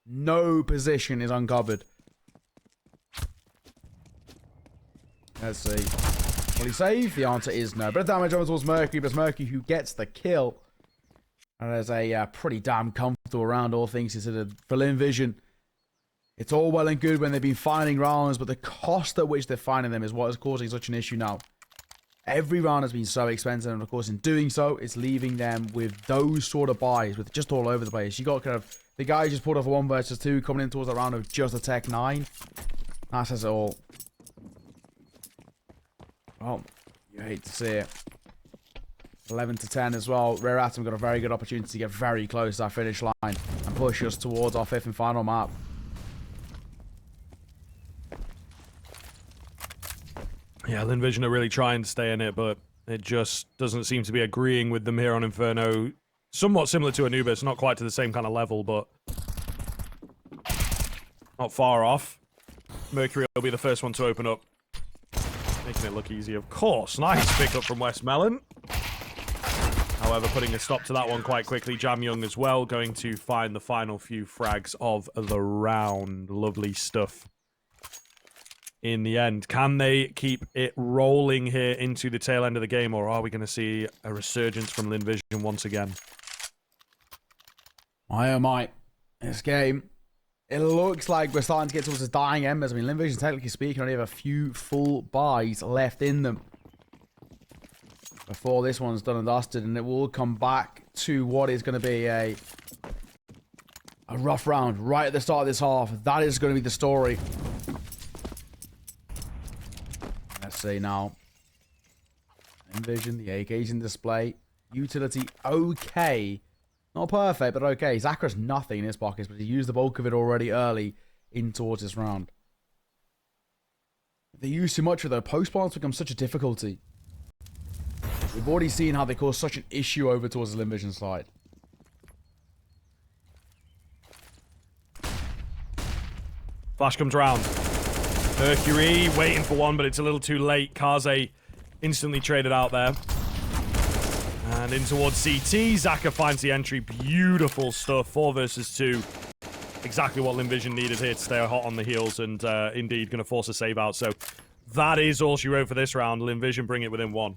No position is uncovered. Let's see. Will he save? The answer is no. Bit of damage over towards Mercury, but it's Mercury who gets the kill. And there's a pretty damn comfortable round, all things considered, for Lynn Vision. It's all well and good when they've been finding rounds, but the cost at which they're finding them is what is causing such an issue now. Every round has been so expensive, and of course, in doing so, it's leaving them with those sort of buys, with just all over the place. You got kind of the guy who just pulled off a 1 versus 2, coming in towards a round of just a Tech 9. That says it all. Well, you hate to see it. 11 to 10 as well. Rare Atom got a very good opportunity to get very close to that finish line and push us towards our 5th and final map. Yeah, Lynn Vision are really trying to stay in it, but it just doesn't seem to be agreeing with them here on Inferno. Somewhat similar to Anubis, not quite to the same kind of level, but not far off. Mercury will be the first one to open up. Making it look easy, of course. Nice pickup from WestmeloN. However, putting a stop to that one quite quickly. JamYoung as well, going to find the final few frags of the round. Lovely stuff. In the end, can they keep it rolling here into the tail end of the game, or are we going to see a resurgence from Lynn Vision once again? My oh my, this game, it looks like we're starting to get towards the dying embers. I mean, Lynn Vision, technically speaking, only have a few full buys left in them before this one's done and dusted, and it will come back to what is going to be a rough round right at the start of this half. That is going to be the story. Let's see now. Envision, the AK's in display. Utility, okay. Not perfect, but okay. Zachara's nothing in his pockets, but he used the bulk of it already early in towards this round. If they use too much of their post plants become such a difficulty. We've already seen how they cause such an issue over towards the Lynn Vision side. Flash comes around. Mercury waiting for one, but it's a little too late. Kaze instantly traded out there. And in towards CT. Zaka finds the entry. Beautiful stuff. 4 versus 2. Exactly what Lynn Vision needed here to stay hot on the heels, and indeed going to force a save out. So that is all she wrote for this round. Lynn Vision bring it within 1.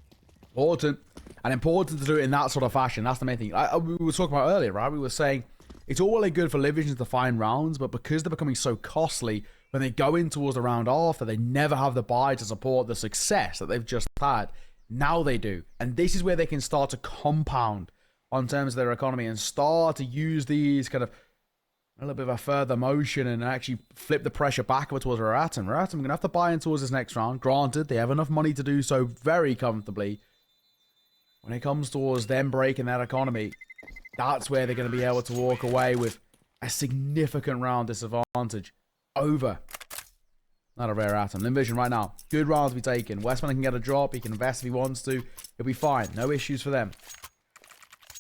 Important. And important to do it in that sort of fashion. That's the main thing. We were talking about earlier, right? We were saying it's all well and good for Lynn Vision to find rounds, but because they're becoming so costly, when they go in towards the round after, they never have the buy to support the success that they've just had. Now they do. And this is where they can start to compound on terms of their economy and start to use these kind of a little bit of a further motion and actually flip the pressure back over towards Rare Atom. Rare Atom are going to have to buy in towards this next round. Granted, they have enough money to do so very comfortably. When it comes towards them breaking that economy, that's where they're going to be able to walk away with a significant round disadvantage over not a Rare Atom. Lynn Vision right now, good round to be taken. WestmeloN can get a drop. He can invest if he wants to. He'll be fine. No issues for them.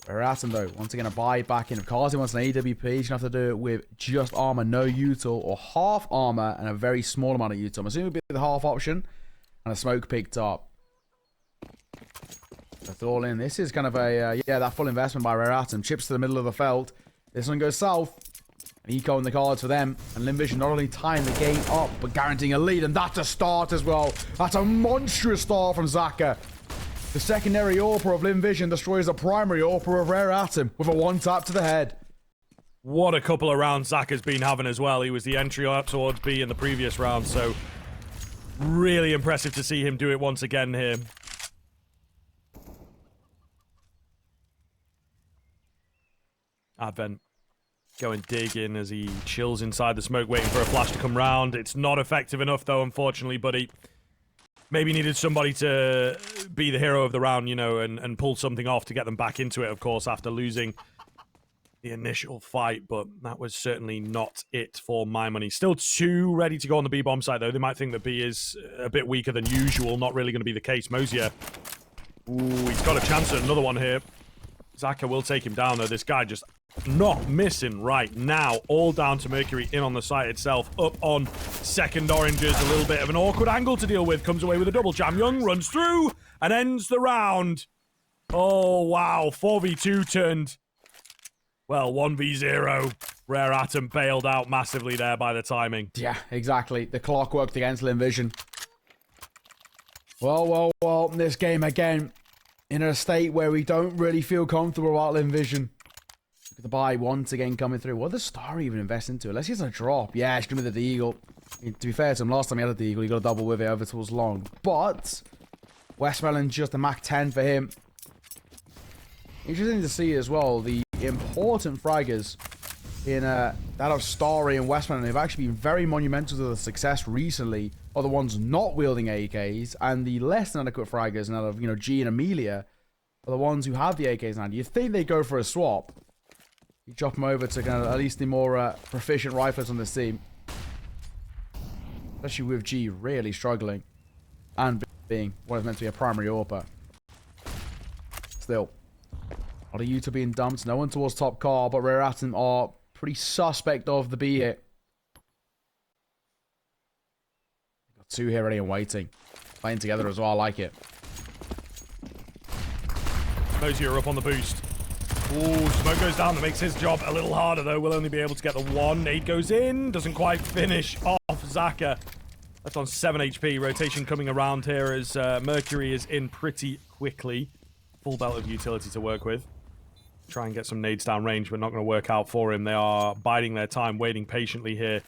Rare Atom, though, once again, a buy back in. If Kaze wants an AWP, he's going to have to do it with just armor, no util, or half armor and a very small amount of util. I'm assuming it'll be the half option and a smoke picked up. That's all in. This is kind of a, yeah, that full investment by Rare Atom. Chips to the middle of the felt. This one goes south. An eco in the cards for them. And Lynn Vision not only tying the game up, but guaranteeing a lead. And that's a start as well. That's a monstrous start from Zaka. The secondary AWPer of Lynn Vision destroys the primary AWPer of Rare Atom with a one tap to the head. What a couple of rounds Zaka's been having as well. He was the entry up towards B in the previous round, so really impressive to see him do it once again here. Advent going digging as he chills inside the smoke, waiting for a flash to come round. It's not effective enough, though, unfortunately, but he maybe needed somebody to be the hero of the round, you know, and pull something off to get them back into it, of course, after losing the initial fight, but that was certainly not it for my money. Still 2 ready to go on the B-bomb side, though. They might think that B is a bit weaker than usual. Not really going to be the case. Mosier. Ooh, he's got a chance at another one here. Zaka will take him down, though. This guy just not missing right now. All down to Mercury in on the site itself. Up on second oranges. A little bit of an awkward angle to deal with. Comes away with a double. JamYoung runs through and ends the round. Oh, wow. 4v2 turned, well, 1v0. Rare Atom bailed out massively there by the timing. Yeah, exactly. The clock worked against Lynn Vision. Well, this game again in a state where we don't really feel comfortable about Lynn Vision. Look at the buy once again coming through. What does Star even invest into? Unless he has a drop. Yeah, it's going to be the Deagle. To be fair to him, last time he had a Deagle, he got a double with it over towards long. But Westmelon just a Mach 10 for him. Interesting to see as well, the important fraggers in that of Starry and Westmelon have actually been very monumental to the success recently, are the ones not wielding AKs, and the less than adequate fraggers, and out of, you know, G and Emilia, are the ones who have the AKs now. You think they go for a swap? You drop them over to kind of at least the more proficient riflers on this team, especially with G really struggling and being what is meant to be a primary AWPer. Still, a lot of Utah being dumped. No one towards top car, but Rare Atom are pretty suspect of the B hit. Got 2 here ready and waiting. Playing together as well, I like it. Mosier are up on the boost. Ooh, smoke goes down. That makes his job a little harder, though. We'll only be able to get the 1. Nade goes in. Doesn't quite finish off Zaka. Left on 7 HP. Rotation coming around here as Mercury is in pretty quickly. Full belt of utility to work with. Try and get some nades down range, but not going to work out for him. They are biding their time, waiting patiently here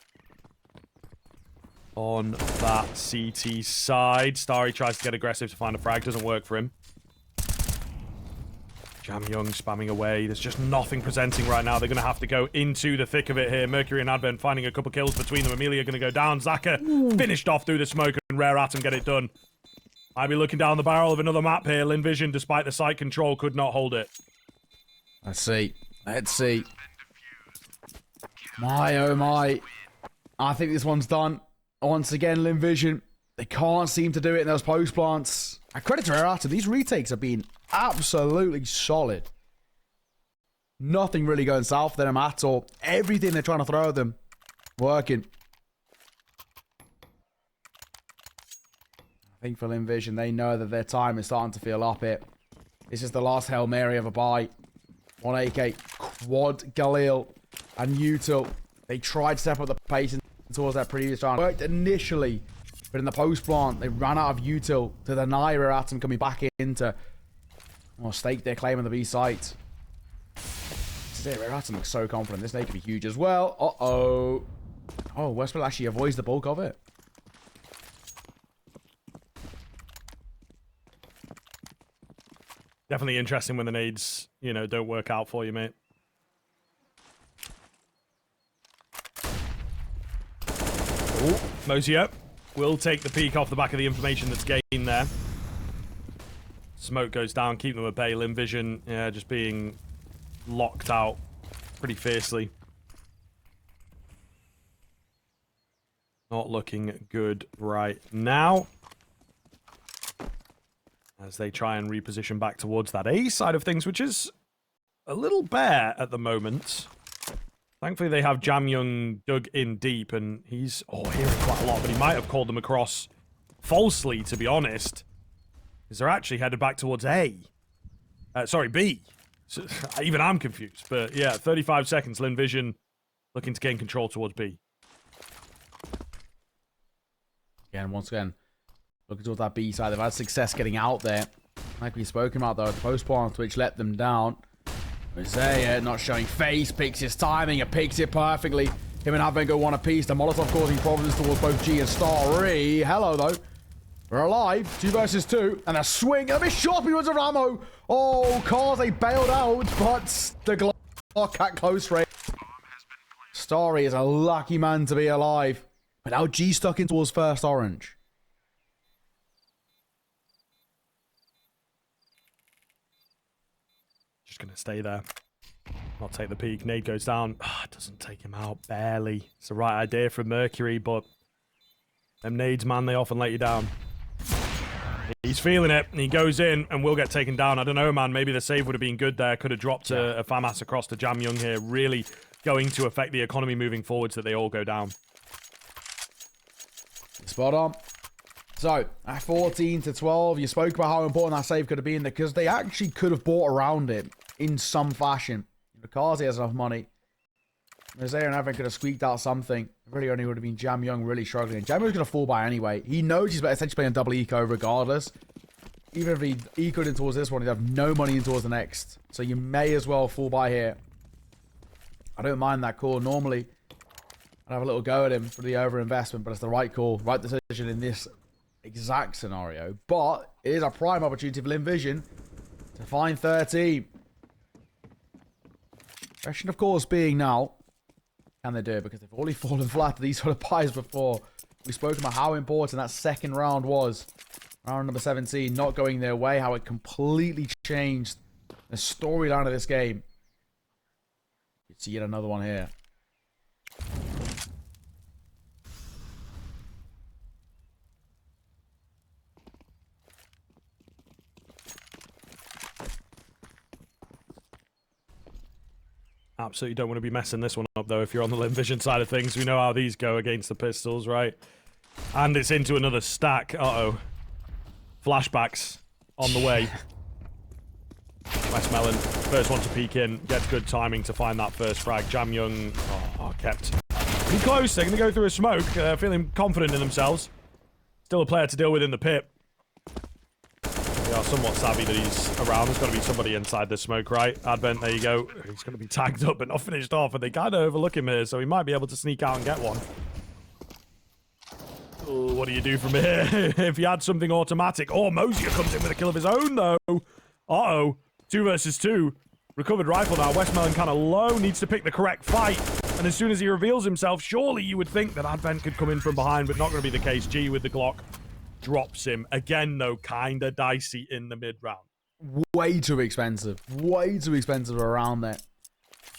on that CT side. Starry tries to get aggressive to find a frag. Doesn't work for him. JamYoung spamming away. There's just nothing presenting right now. They're going to have to go into the thick of it here. Mercury and Advent finding a couple kills between them. Emilia going to go down. Zaka finished off through the smoke, and Rare Atom get it done. Might be looking down the barrel of another map here. Lynn Vision, despite the site control, could not hold it. Let's see. Let's see. My, oh my. I think this one's done. Once again, Lynn Vision. They can't seem to do it in those post plants. I credit to Rare Atom. These retakes have been absolutely solid. Nothing really going south for them at all. Everything they're trying to throw at them, working. I think for Lynn Vision, they know that their time is starting to feel up it. This is the last Hail Mary of a buy. 1 AK, Quad, Galil, and Util. They tried to step up the pace towards that previous round. Worked initially, but in the post plant, they ran out of Util to deny Rare Atom coming back into, or stake their claim on the B site. This is it. Rare Atom looks so confident. This nade could be huge as well. Uh-oh. Oh, Westfield actually avoids the bulk of it. Definitely interesting when the nades, you know, don't work out for you, mate. Ooh, Mosier will take the peak off the back of the information that's gained there. Smoke goes down, keep them at bay. Lynn Vision, yeah, just being locked out pretty fiercely. Not looking good right now, as they try and reposition back towards that A side of things, which is a little bare at the moment. Thankfully, they have JamYoung dug in deep, and he's hearing quite a lot, but he might have called them across falsely, to be honest, because they're actually headed back towards A. Sorry, B. So, even I'm confused, but yeah, 35 seconds. Lynn Vision looking to gain control towards B. Again, once again, looking towards that B side. They've had success getting out there. Like we've spoken about, though, the post-spawn on Twitch let them down. Isaiah not showing face, picks his timing, and picks it perfectly. Him and Advent go one apiece. The Molotov causing problems towards both G and Starry. Hello, though. We're alive. 2 versus 2. And a swing. And a shot because of ammo. Oh, kaze bailed out, but the Glock at close range. Starry is a lucky man to be alive. But now G stuck in towards first orange. Just going to stay there. Not take the peek. Nade goes down. It doesn't take him out. Barely. It's the right idea from Mercury, but them nades, man, they often let you down. He's feeling it. He goes in and will get taken down. I don't know, man. Maybe the save would have been good there. Could have dropped a FAMAS across to JamYoung here. Really going to affect the economy moving forwards that they all go down. Spot on. So, at 14 to 12, you spoke about how important that save could have been because they actually could have bought around it in some fashion. Because he has enough money. Isaiah and Evan could have squeaked out something. It really only would have been JamYoung really struggling. JamYoung's going to fall by anyway. He knows he's essentially playing double eco regardless. Even if he ecoed in towards this one, he'd have no money in towards the next. So you may as well fall by here. I don't mind that call. Normally, I'd have a little go at him for the overinvestment, but it's the right call. Right decision in this exact scenario. But it is a prime opportunity for Lynn Vision to find 13. Question, of course, being now, can they do it? Because they've already fallen flat to these sort of buys before. We spoke about how important that second round was. Round number 17, not going their way, how it completely changed the storyline of this game. You see yet another one here. Absolutely don't want to be messing this one up, though, if you're on the Lynn Vision side of things. We know how these go against the pistols, right? And it's into another stack. Uh-oh. Flashbacks on the way. Westmelon, first one to peek in. Gets good timing to find that first frag. JamYoung, kept pretty close. They're going to go through a smoke. Feeling confident in themselves. Still a player to deal with in the pit. They are somewhat savvy that he's around. There's got to be somebody inside the smoke, right? Advent, there you go. He's going to be tagged up but not finished off, and they kind of overlook him here, so he might be able to sneak out and get one. Ooh, what do you do from here? If he had something automatic. Oh, Mosier comes in with a kill of his own, though. Uh-oh. 2 versus 2. Recovered rifle now. Westmelon kind of low. Needs to pick the correct fight. And as soon as he reveals himself, surely you would think that Advent could come in from behind, but not going to be the case. G with the Glock. Drops him. Again, though, kind of dicey in the mid-round. Way too expensive. Way too expensive around there.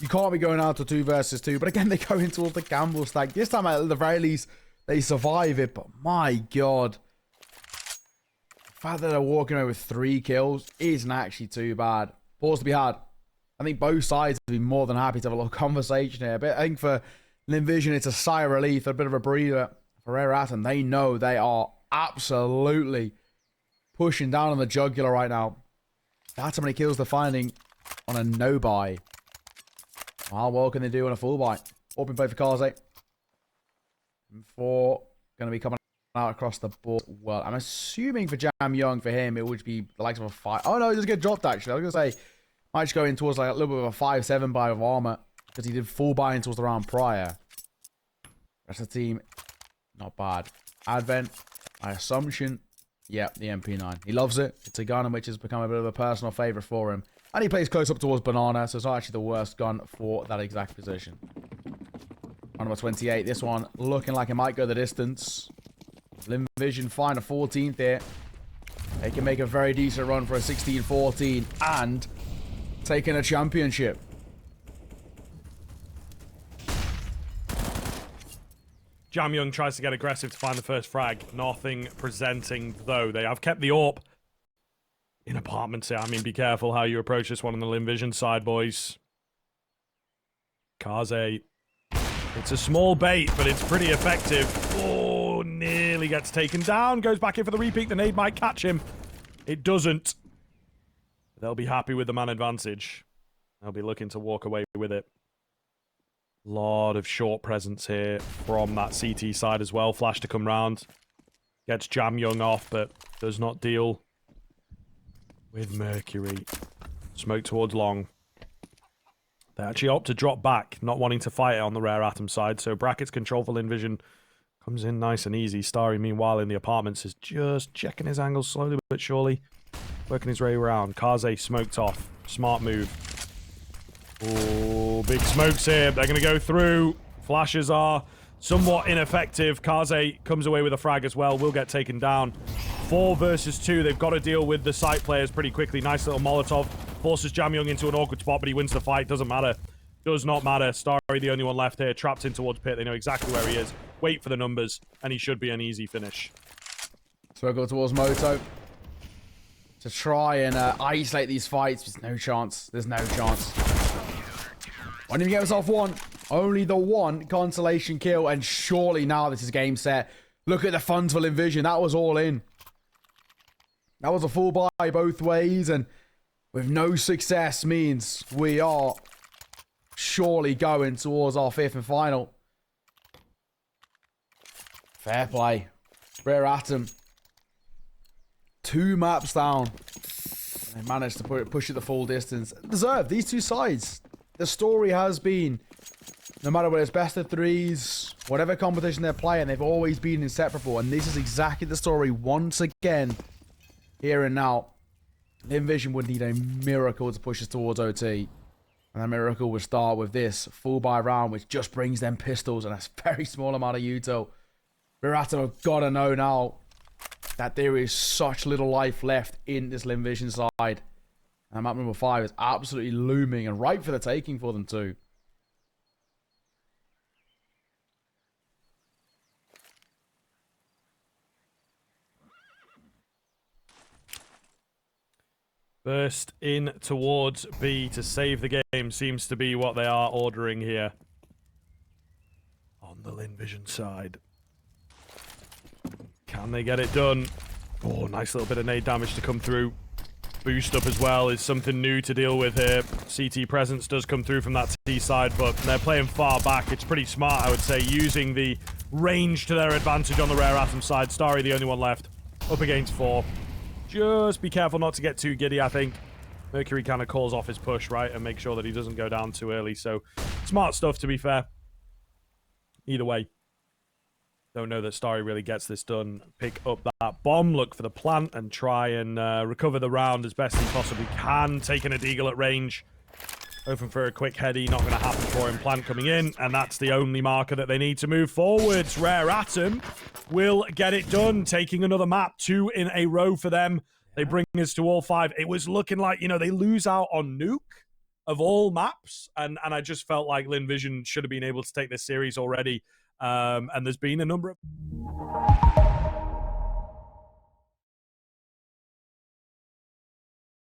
You can't be going out to 2 versus 2. But again, they go in towards the gamble stack. This time, at the very least, they survive it. But my God. The fact that they're walking away with 3 kills isn't actually too bad. Pause to be had. I think both sides would be more than happy to have a little conversation here. But I think for Lynn Vision, it's a sigh of relief, a bit of a breather. For Rare Atom, they know they are absolutely pushing down on the jugular right now. That's how many kills they're finding on a no-buy. How well can they do on a full buy? Open play for kaze. 4 going to be coming out across the board. Well, I'm assuming for JamYoung, for him, it would be the likes of a 5. Oh, no, he doesn't get dropped, actually. I was going to say, might just go in towards like a little bit of a 5-7 buy of armor because he did full buy in towards the round prior. Rest of the team, not bad. Advent, my assumption, yeah, the MP9. He loves it. It's a gun which has become a bit of a personal favorite for him. And he plays close up towards Banana, so it's not actually the worst gun for that exact position. Number 28, this one looking like it might go the distance. Lynn Vision find a 14th here. They can make a very decent run for a 16-14 and taking a championship. JamYoung tries to get aggressive to find the first frag. Nothing presenting, though. They have kept the AWP in apartments here. I mean, be careful how you approach this one on the Lynn Vision side, boys. kaze. It's a small bait, but it's pretty effective. Oh, nearly gets taken down. Goes back in for the repeat. The nade might catch him. It doesn't. They'll be happy with the man advantage. They'll be looking to walk away with it. Lot of short presence here from that CT side as well. Flash to come round. Gets JamYoung off, but does not deal with Mercury. Smoke towards long. They actually opt to drop back, not wanting to fight it on the Rare Atom side. So brackets control for Lynn Vision comes in nice and easy. Starry, meanwhile, in the apartments is just checking his angles slowly but surely. Working his way around. Kaze smoked off. Smart move. Oh, big smokes here. They're going to go through. Flashes are somewhat ineffective. Kaze comes away with a frag as well. Will get taken down. 4 versus 2. They've got to deal with the site players pretty quickly. Nice little Molotov. Forces JamYoung into an awkward spot, but he wins the fight. Doesn't matter. Does not matter. Starry, the only one left here. Trapped in towards pit. They know exactly where he is. Wait for the numbers, and he should be an easy finish. So I go towards Moto to try and isolate these fights. There's no chance. There's no chance. Why didn't he get himself one? Only the one consolation kill, and surely now this is game set. Look at the funds for Lynn Vision. That was all in. That was a full buy both ways, and with no success means we are surely going towards our 5th and final. Fair play. Rare Atom. 2 maps down. They managed to push it the full distance. Deserved. These two sides. The story has been, no matter whether it's best of 3s, whatever competition they're playing, they've always been inseparable. And this is exactly the story once again. Here and now. Lynn Vision would need a miracle to push us towards OT. And that miracle would start with this full buy round, which just brings them pistols and a very small amount of util. Rare Atom have got to know now that there is such little life left in this Lynn Vision side. And map number 5 is absolutely looming and ripe for the taking for them too. Burst in towards B to save the game seems to be what they are ordering here. On the Lynn Vision side. Can they get it done? Oh, nice little bit of nade damage to come through. Boost up as well is something new to deal with here. CT presence does come through from that T side, but they're playing far back. It's pretty smart, I would say, using the range to their advantage on the Rare Atom side. Starry, the only one left. Up against 4. Just be careful not to get too giddy, I think. Mercury kind of calls off his push, right? And make sure that he doesn't go down too early. So, smart stuff, to be fair. Either way. Don't know that Starry really gets this done. Pick up that bomb, look for the plant, and try and recover the round as best he possibly can. Taking a deagle at range. Hoping for a quick heady, not going to happen for him. Plant coming in, and that's the only marker that they need to move forwards. Rare Atom will get it done, taking another map. 2 in a row for them. They bring us to all 5. It was looking like, you know, they lose out on Nuke of all maps, and I just felt like Lynn Vision should have been able to take this series already. And there's been a number of...